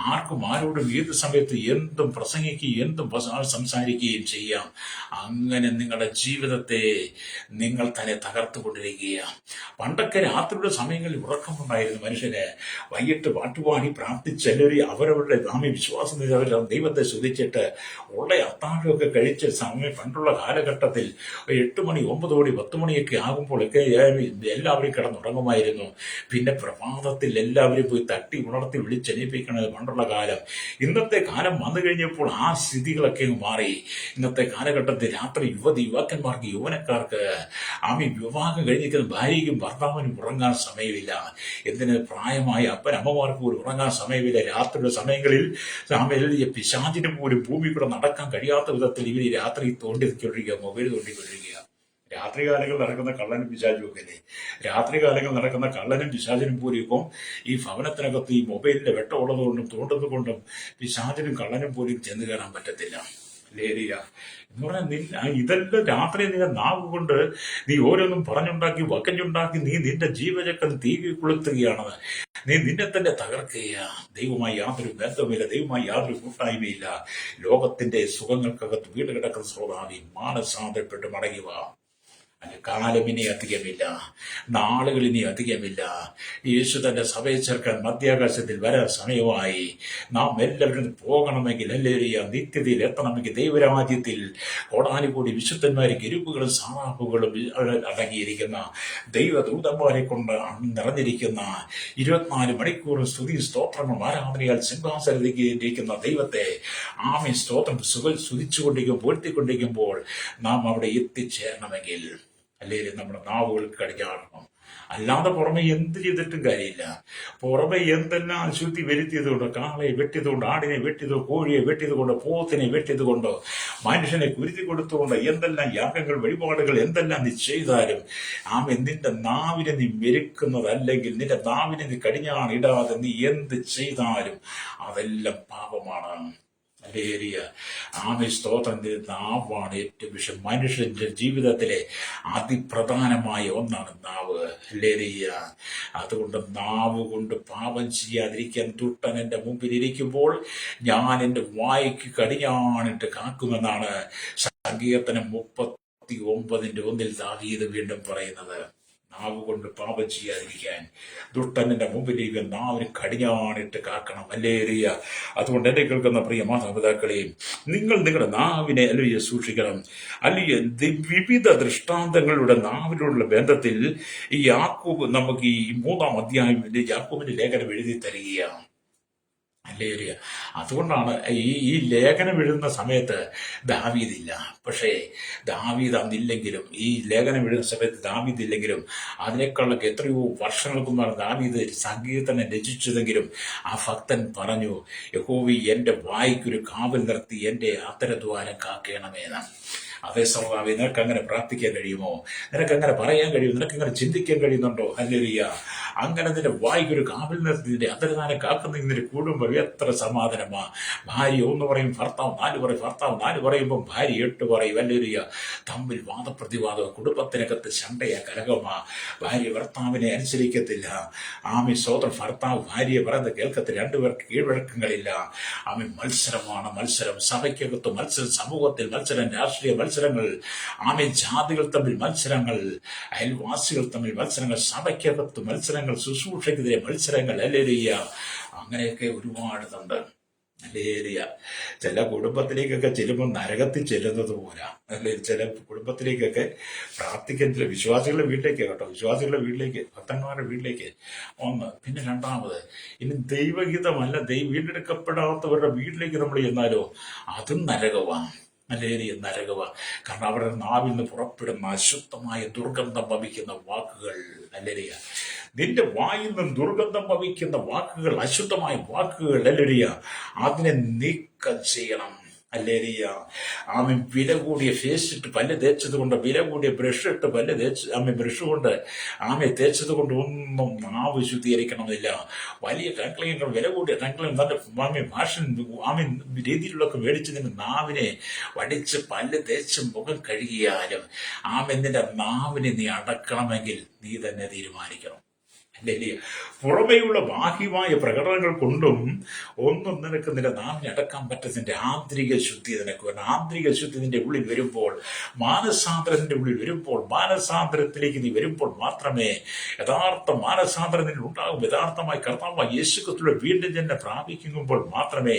ആർക്കും ആരോടും ഏത് സമയത്ത് എന്തും പ്രസംഗിക്കുകയും എന്തും സംസാരിക്കുകയും ചെയ്യാം. അങ്ങനെ നിങ്ങളുടെ ജീവിതത്തെ നിങ്ങൾ തന്നെ തകർത്തുകൊണ്ടിരിക്കുക. പണ്ടൊക്കെ രാത്രിയുടെ സമയങ്ങളിൽ ഉറക്കമുണ്ടായിരുന്നു മനുഷ്യന്. വൈകിട്ട് പാട്ടുപാടി പ്രാർത്ഥിച്ച് എല്ലാവരും അവരവരുടെ വിശ്വാസം ദൈവത്തെ സ്തുതിച്ചിട്ട് ഉള്ള അത്താഴമൊക്കെ കഴിച്ച സമയം പണ്ടുള്ള കാലഘട്ടത്തിൽ 8 മണി 9 മണി 10 മണിയൊക്കെ ആകുമ്പോഴൊക്കെ എല്ലാവരും കിടന്നുറങ്ങുമായിരുന്നു. പിന്നെ പ്രഭാതത്തിൽ എല്ലാവരും പോയി തട്ടി ഉണർത്തി വിളിച്ചെണീപ്പിക്കണത് പണ്ടുള്ള കാലം. ഇന്നത്തെ കാലം വന്നു കഴിഞ്ഞപ്പോൾ ആ സ്ഥിതികളൊക്കെ മാറി. ഇന്നത്തെ കാലഘട്ടത്തിൽ രാത്രി യുവാക്കന്മാർക്ക് യൗവനക്കാർക്ക് വിവാഹം കഴിഞ്ഞിരിക്കുന്ന ഭാര്യയ്ക്കും ഭർത്താവിനും ഉറങ്ങാൻ സമയമില്ല. എന്തിന് പ്രായമായ അപ്പനമ്മമാർക്ക് പോലും ഉറങ്ങാൻ സമയമില്ല. രാത്രിയുടെ സമയങ്ങളിൽ പിശാചിന് പോലും ഭൂമി കൂടെ നടക്കാൻ കഴിയാത്ത വിധത്തിൽ ഇവർ രാത്രി തോണ്ടിക്കൊണ്ടിരിക്കുക, മൊബൈൽ തോണ്ടിക്കൊണ്ടിരിക്കുക. രാത്രികാലങ്ങളിൽ നടക്കുന്ന കള്ളനും പിശാചും ഒക്കെ അല്ലേ. രാത്രികാലങ്ങളിൽ നടക്കുന്ന കള്ളനും പിശാചിനും പോലും ഇപ്പം ഈ ഭവനത്തിനകത്ത് ഈ മൊബൈലിന്റെ വെട്ടമുള്ളത് കൊണ്ടും തോണ്ടുന്നത് കൊണ്ടും പിശാചിനും കള്ളനും പോലും ചെന്ന് കയറാൻ പറ്റത്തില്ല. ലേരിയ എന്ന് പറഞ്ഞാൽ ഇതെല്ലാം രാത്രി നിന്റെ നാവ് കൊണ്ട് നീ ഓരോന്നും പറഞ്ഞുണ്ടാക്കി വക്കഞ്ഞുണ്ടാക്കി നീ നിന്റെ ജീവചക്രം തീ കൊളുത്തുകയാണ്. നീ നിന്നെ തന്നെ തകർക്കുക. ദൈവമായി യാതൊരു ബന്ധവുമില്ല, ദൈവമായി യാതൊരു കൂട്ടായ്മയില്ല. ലോകത്തിന്റെ സുഖങ്ങൾക്കകത്ത് വീട് കിടക്കുന്ന ശ്രോതാവി മാനസാന്തരപ്പെട്ട് മടങ്ങുക. കാലം ഇനി അധികമില്ല, നാളുകൾ ഇനി അധികമില്ല. യേശു തന്റെ സഭയെ ചേർക്കാൻ മധ്യാകാശത്തിൽ വരാൻ സമയമായി. നാം എല്ലാവരും പോകണമെങ്കിൽ അല്ലേറിയ നിത്യതയിൽ എത്തണമെങ്കിൽ ദൈവരാജ്യത്തിൽ കോടാനുകൂടി വിശുദ്ധന്മാരും ഗിരുപ്പുകളും സാറാപ്പുകളും അടങ്ങിയിരിക്കുന്ന ദൈവദൂതന്മാരെ കൊണ്ട് നിറഞ്ഞിരിക്കുന്ന 24 മണിക്കൂർ സ്തുതി സ്തോത്രങ്ങളും ആരാധനയാൽ സിംഹാസനത്തിരിക്കുന്ന ദൈവത്തെ സ്തോത്രം സ്തുതിച്ചുകൊണ്ടിരിക്കും പൂഴ്ത്തിക്കൊണ്ടിരിക്കുമ്പോൾ നാം അവിടെ എത്തിച്ചേരണമെങ്കിൽ അല്ലെങ്കിൽ നമ്മുടെ നാവുകൾക്ക് കടിഞ്ഞാടണം. അല്ലാതെ പുറമെ എന്ത് ചെയ്തിട്ടും കാര്യമില്ല. പുറമെ എന്തെല്ലാം അശുദ്ധി വരുത്തിയതുകൊണ്ട്, കാളയെ വെട്ടിയതുകൊണ്ട്, ആടിനെ വെട്ടിയതോ, കോഴിയെ വെട്ടിയതുകൊണ്ട്, പോത്തിനെ വെട്ടിയതുകൊണ്ടോ, മനുഷ്യനെ കുരുതി കൊടുത്തുകൊണ്ട് എന്തെല്ലാം യാഗങ്ങൾ വഴിപാടുകൾ എന്തെല്ലാം നീ ചെയ്താലും നിന്റെ നാവിനെ നീ മെരുക്കുന്നതല്ലെങ്കിൽ, നിന്റെ നാവിനെ നീ കടിഞ്ഞാണിടാതെ നീ എന്ത് ചെയ്താലും അതെല്ലാം പാപമാണ്. സ്തോത്രം. നാവാണ് ഏറ്റവും വിഷയം. മനുഷ്യന്റെ ജീവിതത്തിലെ അതിപ്രധാനമായ ഒന്നാണ് നാവ്. അതുകൊണ്ട് നാവ് കൊണ്ട് പാപം ചെയ്യാതിരിക്കാൻ ദുഷ്ടൻ എന്റെ മുമ്പിൽ ഇരിക്കുമ്പോൾ ഞാൻ എന്റെ വായ്ക്ക് കടിഞ്ഞാണിട്ട് കാക്കുമെന്നാണ് സങ്കീർത്തനം 39:1 ദാവീദ് വീണ്ടും പറയുന്നത്. നാവ് കൊണ്ട് പാപം ചെയ്യാതിരിക്കാൻ ദുഷ്ടന്റെ മുമ്പിലേക്ക് നാവിന് കടിഞ്ഞാണിട്ട് കാക്കണം. അല്ലേറിയ. അതുകൊണ്ട് എന്നെ കേൾക്കുന്ന പ്രിയ മാതാപിതാക്കളെയും നിങ്ങൾ നിങ്ങളുടെ നാവിനെ അല്ലെ സൂക്ഷിക്കണം. അല്ലെങ്കിൽ വിവിധ ദൃഷ്ടാന്തങ്ങളുടെ നാവിലുള്ള ബന്ധത്തിൽ ഈ യാക്കോബ് നമുക്ക് ഈ 3-ാം അധ്യായം യാക്കോബിന്റെ ലേഖനം എഴുതി തരികയാണ്. അല്ലേറിയ. അതുകൊണ്ടാണ് ഈ ലേഖനം എഴുതുന്ന സമയത്ത് ദാവീദില്ല. പക്ഷേ ദാവീദ് അന്നില്ലെങ്കിലും, ഈ ലേഖനം എഴുതുന്ന സമയത്ത് ദാവീദ് ഇല്ലെങ്കിലും അതിനേക്കാളൊക്കെ എത്രയോ വർഷങ്ങൾക്ക് മുമ്പാണ് ദാവീദ് സങ്കീർത്തനം രചിച്ചതെങ്കിലും ആ ഭക്തൻ പറഞ്ഞു, യഹോവേ എന്റെ വായ്ക്കൊരു കാവൽ നിർത്തി എന്റെ അത്തരദ്വാരം കാക്കണമേന്ന്. അതേ സ്വഭാവം നിനക്ക് അങ്ങനെ പ്രാർത്ഥിക്കാൻ കഴിയുമോ? നിനക്ക് അങ്ങനെ പറയാൻ കഴിയുമോ? നിനക്ക് അങ്ങനെ ചിന്തിക്കാൻ കഴിയുന്നുണ്ടോ? ഹല്ലേലൂയ. അങ്ങനെ നിന്റെ വായിക്കൊരു കാവിൽ നിർത്തി നിന്റെ അന്തർധാനം കാക്കുന്ന നിന്റെ കുടുംബം എത്ര സമാധാനമാ. ഭാര്യ ഒന്ന് പറയും, ഭർത്താവ് നാല് പറയും, ഭർത്താവ് നാല് പറയുമ്പോൾ ഭാര്യ 8 പറയും. വല്ലുരിയ തമ്മിൽ വാദപ്രതിവാദം, കുടുംബത്തിനകത്ത് ശണ്ടയാ, കലഹമാ. ഭാര്യ ഭർത്താവിനെ അനുസരിക്കത്തില്ല. ആമി സ്വതന്ത്രം. ഭർത്താവ് ഭാര്യയെ പറയുന്നത് കേൾക്കത്തില്ല. രണ്ടുപേർക്ക് കീഴ്വഴക്കങ്ങളില്ല. ആമി മത്സരമാണ്, മത്സരം. സഭയ്ക്കകത്ത് മത്സരം, സമൂഹത്തിൽ മത്സരം, രാഷ്ട്രീയ മത്സരങ്ങൾ. ആമി ജാതികൾ തമ്മിൽ മത്സരങ്ങൾ, അയൽവാസികൾ തമ്മിൽ മത്സരങ്ങൾ, സഭയ്ക്കകത്ത് മത്സരങ്ങൾ, ശുശ്രൂഷയ്ക്കെതിരെ മത്സരങ്ങൾ. അല്ലേലൂയ. അങ്ങനെയൊക്കെ ഒരുപാടുണ്ട്. അല്ലേലൂയ. ചില കുടുംബത്തിലേക്കൊക്കെ ചെല്ലുമ്പോൾ നരകത്തിൽ ചെല്ലുന്നത് പോരാ. അല്ലെ, ചില കുടുംബത്തിലേക്കൊക്കെ പ്രാർത്ഥിക്കാൻ ചില വിശ്വാസികളുടെ വീട്ടിലേക്ക് കേട്ടോ, വിശ്വാസികളുടെ വീട്ടിലേക്ക്, ഭക്തന്മാരുടെ വീട്ടിലേക്ക് ഒന്ന്. പിന്നെ രണ്ടാമത്, ഇനി ദൈവഹിതമല്ല, വീണ്ടെടുക്കപ്പെടാത്തവരുടെ വീട്ടിലേക്ക് നമ്മൾ ചെന്നാലോ അതും നരകമാണ്. അല്ലേലൂയ, നരകവ. കാരണം അവരുടെ നാവിൽ നിന്ന് പുറപ്പെടുന്ന അശുദ്ധമായ ദുർഗന്ധം വമിക്കുന്ന വാക്കുകൾ. അല്ലേലൂയ. നിന്റെ വായിൽ നിന്ന് ദുർഗന്ധം വമിക്കുന്ന വാക്കുകൾ, അശുദ്ധമായ വാക്കുകൾ. അല്ലേലൂയ. അതിനെ നീക്കം ചെയ്യണം. അല്ലേലൂയ. ആമൻ വില കൂടിയ ഫേസ് ഇട്ട് പല്ല് തേച്ചത് കൊണ്ട്, വില കൂടിയ ബ്രഷ് ഇട്ട് പല്ല് തേച്ച്, ബ്രഷ് കൊണ്ട് തേച്ചത് കൊണ്ട് ഒന്നും നാവ് ശുദ്ധീകരിക്കണമെന്നില്ല. വലിയ ടങ്ക്ലിങ്ങൾ, വില കൂടിയ ടങ്ക്ലിങ്, നല്ല ഭാഷൻ രീതിയിലുള്ളൊക്കെ മേടിച്ച് നിന്റെ നാവിനെ വടിച്ച് പല്ല് തേച്ച് മുഖം കഴുകിയാലും നിന്റെ നാവിനെ നീ അടക്കണമെങ്കിൽ നീ തന്നെ തീരുമാനിക്കണം. അല്ലേലൂയ. പുറമേയുള്ള ബാഹ്യമായ പ്രകടനങ്ങൾ കൊണ്ടും ഒന്നും നിനക്ക് നിന്റെ നാവിനെ അടക്കാൻ പറ്റുന്നതിന്റെ ആന്തരിക ശുദ്ധി നിനക്ക് വേണം. ആന്തരിക ശുദ്ധി നിന്റെ ഉള്ളിൽ വരുമ്പോൾ, മാനസാന്തരത്തിന്റെ ഉള്ളിൽ വരുമ്പോൾ, മാനസാന്തരത്തിലേക്ക് നീ വരുമ്പോൾ മാത്രമേ യഥാർത്ഥ മാനസാന്തരം നിന്നിൽ ഉണ്ടാകും. യഥാർത്ഥമായി കർത്താവായ യേശുക്രിസ്തുവിന്റെ വീണ്ടും ജന്മം പ്രാപിക്കുമ്പോൾ മാത്രമേ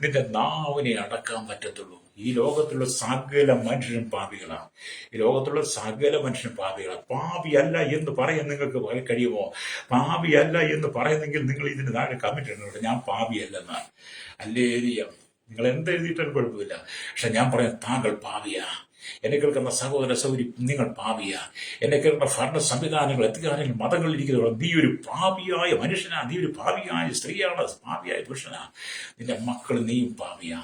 നിന്റെ നാവിനെ അടക്കാൻ പറ്റത്തുള്ളൂ. ഈ ലോകത്തുള്ള സകല മനുഷ്യനും പാപികളാണ്. ഈ ലോകത്തുള്ള സകല മനുഷ്യനും പാപികളാണ്. പാപിയല്ല എന്ന് പറയാൻ നിങ്ങൾക്ക് കഴിയുമോ? പാപിയല്ല എന്ന് പറയുന്നെങ്കിൽ നിങ്ങൾ ഇതിന് താഴെ കമന്റ് ഇടുന്നുണ്ട്, ഞാൻ പാപിയല്ലെന്നാണ്. അല്ലേലൂയ. നിങ്ങൾ എന്തെഴുതിയിട്ടാലും കുഴപ്പമില്ല. പക്ഷെ ഞാൻ പറയാം, താങ്കൾ പാപിയാ. എന്നെ കേൾക്കുന്ന സഹോദര സൗരി, നിങ്ങൾ പാപിയാ. എന്നെ കേൾക്കുന്ന ഭരണ സംവിധാനങ്ങൾ, അധികാരങ്ങൾ, മതങ്ങളിൽ ഇരിക്കുന്നവർ, നീ ഒരു പാപിയായ മനുഷ്യനാ, നീ ഒരു പാപിയായ സ്ത്രീയാണ്, പാപിയായ പുരുഷനാ. നിന്റെ മക്കൾ നീയും പാപിയാ.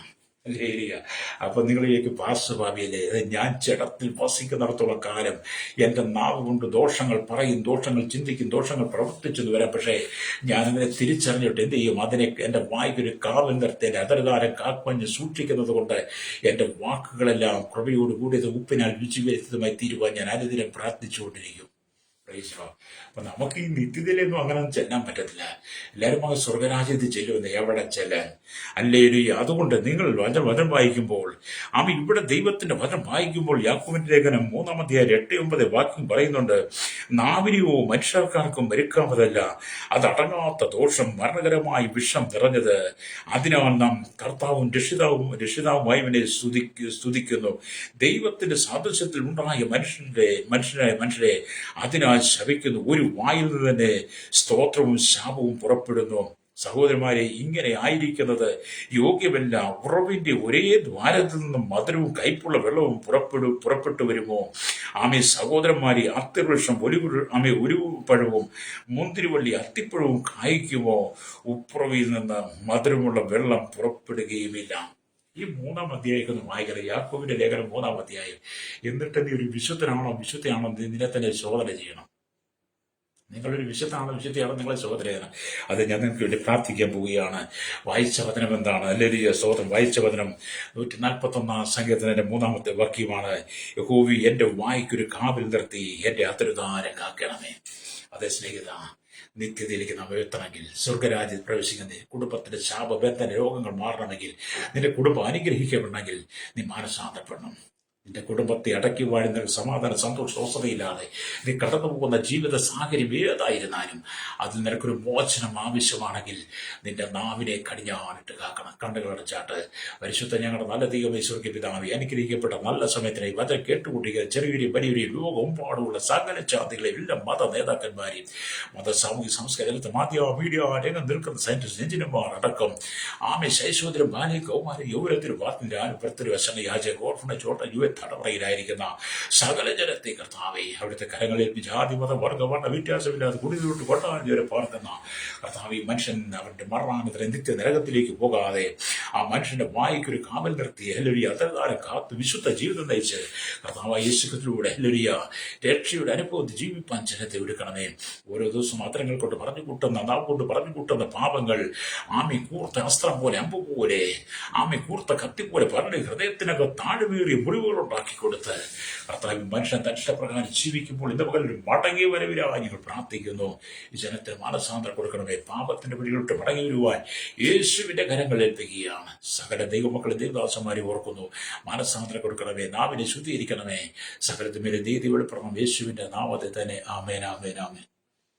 അല്ലേലൂയ. അപ്പൊ നിങ്ങളിലേക്ക് പാസ് ഭാവിയല്ലേ, ഞാൻ ജഡത്തിൽ വസിക്കുന്നിടത്തോളം കാലം എന്റെ നാവ് കൊണ്ട് ദോഷങ്ങൾ പറയും, ദോഷങ്ങൾ ചിന്തിക്കും, ദോഷങ്ങൾ പ്രവർത്തിച്ചെന്ന് വരാം. പക്ഷേ ഞാനതിനെ തിരിച്ചറിഞ്ഞിട്ട് എന്ത് ചെയ്യും? അതിനെ എന്റെ വായ്ക്കൊരു കാവൽ നിർത്തി എന്റെ അതരധാരം കാപ്പഞ്ഞ് സൂക്ഷിക്കുന്നത് കൊണ്ട് എന്റെ വാക്കുകളെല്ലാം കൃപയോടുകൂടിയത് ഉപ്പിനാൽ രുചി വരുത്തതുമായി തീരുവാൻ ഞാൻ അനുദിനം പ്രാർത്ഥിച്ചുകൊണ്ടിരിക്കും. അപ്പൊ നമുക്ക് ഈ നിത്യതയിലൊന്നും അങ്ങനെ ചെല്ലാൻ പറ്റത്തില്ല. എല്ലാവരും അങ്ങ് സ്വർഗരാജ്യത്തിൽ ചെല്ലുമെന്ന് എവിടെ ചെല്ലാൻ? അല്ലേലൂയ. അതുകൊണ്ട് നിങ്ങൾ വചനം വായിക്കുമ്പോൾ, ഇവിടെ ദൈവത്തിന്റെ വചനം വായിക്കുമ്പോൾ, യാക്കോബിന്റെ ലേഖനം 3:8-9 വാക്യം പറയുന്നുണ്ട്, നാവിനെയോ മനുഷ്യർക്കാർക്കും മരിക്കാമതല്ല, അത് അടങ്ങാത്ത ദോഷം, മരണകരമായ വിഷം നിറഞ്ഞത്. അതിനാൽ നാം കർത്താവും രക്ഷിതാവുമായവനെ സ്തുതിക്കുന്നു. ദൈവത്തിന്റെ സാദൃശ്യത്തിൽ ഉണ്ടായ മനുഷ്യരെ അതിനാൽ ശപിക്കുന്നു. ഒരു വായിൽ നിന്ന് തന്നെ സ്തോത്രവും ശാപവും പുറപ്പെടുന്നു. സഹോദരന്മാരെ, ഇങ്ങനെ ആയിരിക്കുന്നത് യോഗ്യമല്ല. ഉറവിന്റെ ഒരേ ദ്വാരത്തിൽ നിന്നും മധുരവും കയ്പുള്ള വെള്ളവും പുറപ്പെട്ടു വരുമോ? സഹോദരന്മാരെ, അത്തിവൃക്ഷം ഒരു പഴവും മുന്തിരിവള്ളി അത്തിപ്പഴവും കായ്ക്കുമോ? ഉപ്പുറവിൽ നിന്ന് മധുരമുള്ള വെള്ളം പുറപ്പെടുകയുമില്ല. ഈ 3-ാം അധ്യായം വായിക്കണം, യാക്കോബിന്റെ ലേഖനം 3-ാം അധ്യായം. എന്നിട്ട് നീ ഒരു വിശുദ്ധയാണോ നിന്നെ തന്നെ ശോധന ചെയ്യണം. നിങ്ങളൊരു വിശുദ്ധിയാണോ നിങ്ങളെ ശോധന ചെയ്യണം. അത് ഞാൻ നിങ്ങൾക്ക് വേണ്ടി പ്രാർത്ഥിക്കാൻ പോവുകയാണ്. വായിച്ച വചനം എന്താണ്? അല്ലേലൂയ, സ്തോത്രം. വായിച്ച വചനം 141-ാം സങ്കീർത്തനത്തിന്റെ 3-ാമത്തെ വാക്യമാണ്. യഹോവേ, എന്റെ വായ്ക്കൊരു കാവൽ നിർത്തി എന്റെ അതരധാരം കാക്കണമേ. അതേ സ്നേഹിത, നിത്യതയിലേക്ക് നാം ഉയർത്തണമെങ്കിൽ, സ്വർഗരാജ്യത്തിൽ പ്രവേശിക്കുന്ന കുടുംബത്തിന്റെ ശാപബന്ധന രോഗങ്ങൾ മാറണമെങ്കിൽ, നിന്റെ കുടുംബം അനുഗ്രഹിക്കപ്പെടണമെങ്കിൽ നീ മാനസാന്തരപ്പെടണം. നിന്റെ കുടുംബത്തെ അടക്കി വാഴുന്ന സമാധാന സന്തോഷ സ്വസ്ഥതയില്ലാതെ നീ കടന്നു പോകുന്ന ജീവിത സാഹചര്യം ഏതായിരുന്നാലും അതിൽ നിനക്കൊരു മോചനം ആവശ്യമാണെങ്കിൽ നിന്റെ നാവിനെ കടിഞ്ഞാണിട്ട് കാക്കണം. കണ്ണുകളടച്ചാട്ട്, പരിശുദ്ധ ഞങ്ങളുടെ നല്ല ദൈവമേ, സ്വർഗ്ഗ പിതാവേ, അനുഗ്രഹിക്കപ്പെട്ട നല്ല സമയത്തിനായി വചനം കേട്ടുകൂട്ടിയ ചെറിയൊരു വലിയൊരു ലോകമെമ്പാടുള്ള സകല ജാതികളെ എല്ലാ മത നേതാക്കന്മാരെയും, മത സാമൂഹിക സംസ്കാരത്തെ മീഡിയ രംഗം നിൽക്കുന്ന സയന്റിസ്റ്റ് എഞ്ചിനീയർമാർ അടക്കം ശൈശോദരം, ബാല്യ, കൗമാര, യൗവനത്തിനും വാർത്തിന്റെ ആനുപരത്തിനും വശന യാചക ഓർഫണ ചോട്ട യുവ തടവറയിലായിരിക്കുന്ന സകല ജനത്തെ കർത്താവെ അവിടുത്തെ കരങ്ങളിൽ ജാതി മത വർഗ വർണ്ണ വ്യത്യാസമില്ലാതെ കുടിതൊട്ട് കൊട്ടാഞ്ചി വരെ പാർക്കുന്ന കർത്താവ് ഈ മനുഷ്യൻ അവന്റെ മരണാനന്തര നിത്യ നരകത്തിലേക്ക് പോകാതെ ആ മനുഷ്യന്റെ വായിക്കൊരു കാവൽ നിർത്തി ഹല്ലേലൂയ അത്രകാലം കാത്ത് വിശുദ്ധ ജീവിതം നയിച്ച് കർത്താവായ യേശുക്രിസ്തുവിലൂടെ ഹല്ലേലൂയ രക്ഷയുടെ അനുഭവത്തിൽ ജീവിപ്പാൻ ജനത്തെ ഒരുക്കണമേ. ഓരോ ദിവസവും അത്തരങ്ങൾ കൊണ്ട് പറഞ്ഞു കൂട്ടുന്ന നാവ് കൊണ്ട് പറഞ്ഞു കൂട്ടുന്ന പാപങ്ങൾ കൂർത്ത അസ്ത്രം പോലെ അമ്പ് പോലെ കൂർത്ത കത്തി പോലെ പറഞ്ഞ് ഹൃദയത്തിനൊക്കെ താഴ്മേറിയ മുറിവുകൾ ഉണ്ടാക്കി കൊടുത്ത് കർത്താവ് മനുഷ്യൻ തന്നിഷ്ടപ്രകാരം ജീവിക്കുമ്പോൾ ഇന്ന് പകൽ മടങ്ങി വരവിലായി ഞങ്ങൾ പ്രാർത്ഥിക്കുന്നു. ഈ ജനത്തിന് മാനസാന്തരം കൊടുക്കണമേ. പാപത്തിന്റെ വഴികളിട്ട് മടങ്ങി വരുവാൻ യേശുവിന്റെ കരങ്ങളിൽ എത്തുകയാണ്. സകല ദൈവമക്കളെ ദൈവദാസന്മാരെ ഓർക്കുന്നു. മാനസാന്തരം കൊടുക്കണമേ. നാവിനെ ശുദ്ധീകരിക്കണമേ. സകലത്തിന്മേലെ നീതി വെളിപ്പെടണം യേശുവിന്റെ നാമത്തിൽ തന്നെ. ആമേൻ, ആമേൻ, ആമേൻ.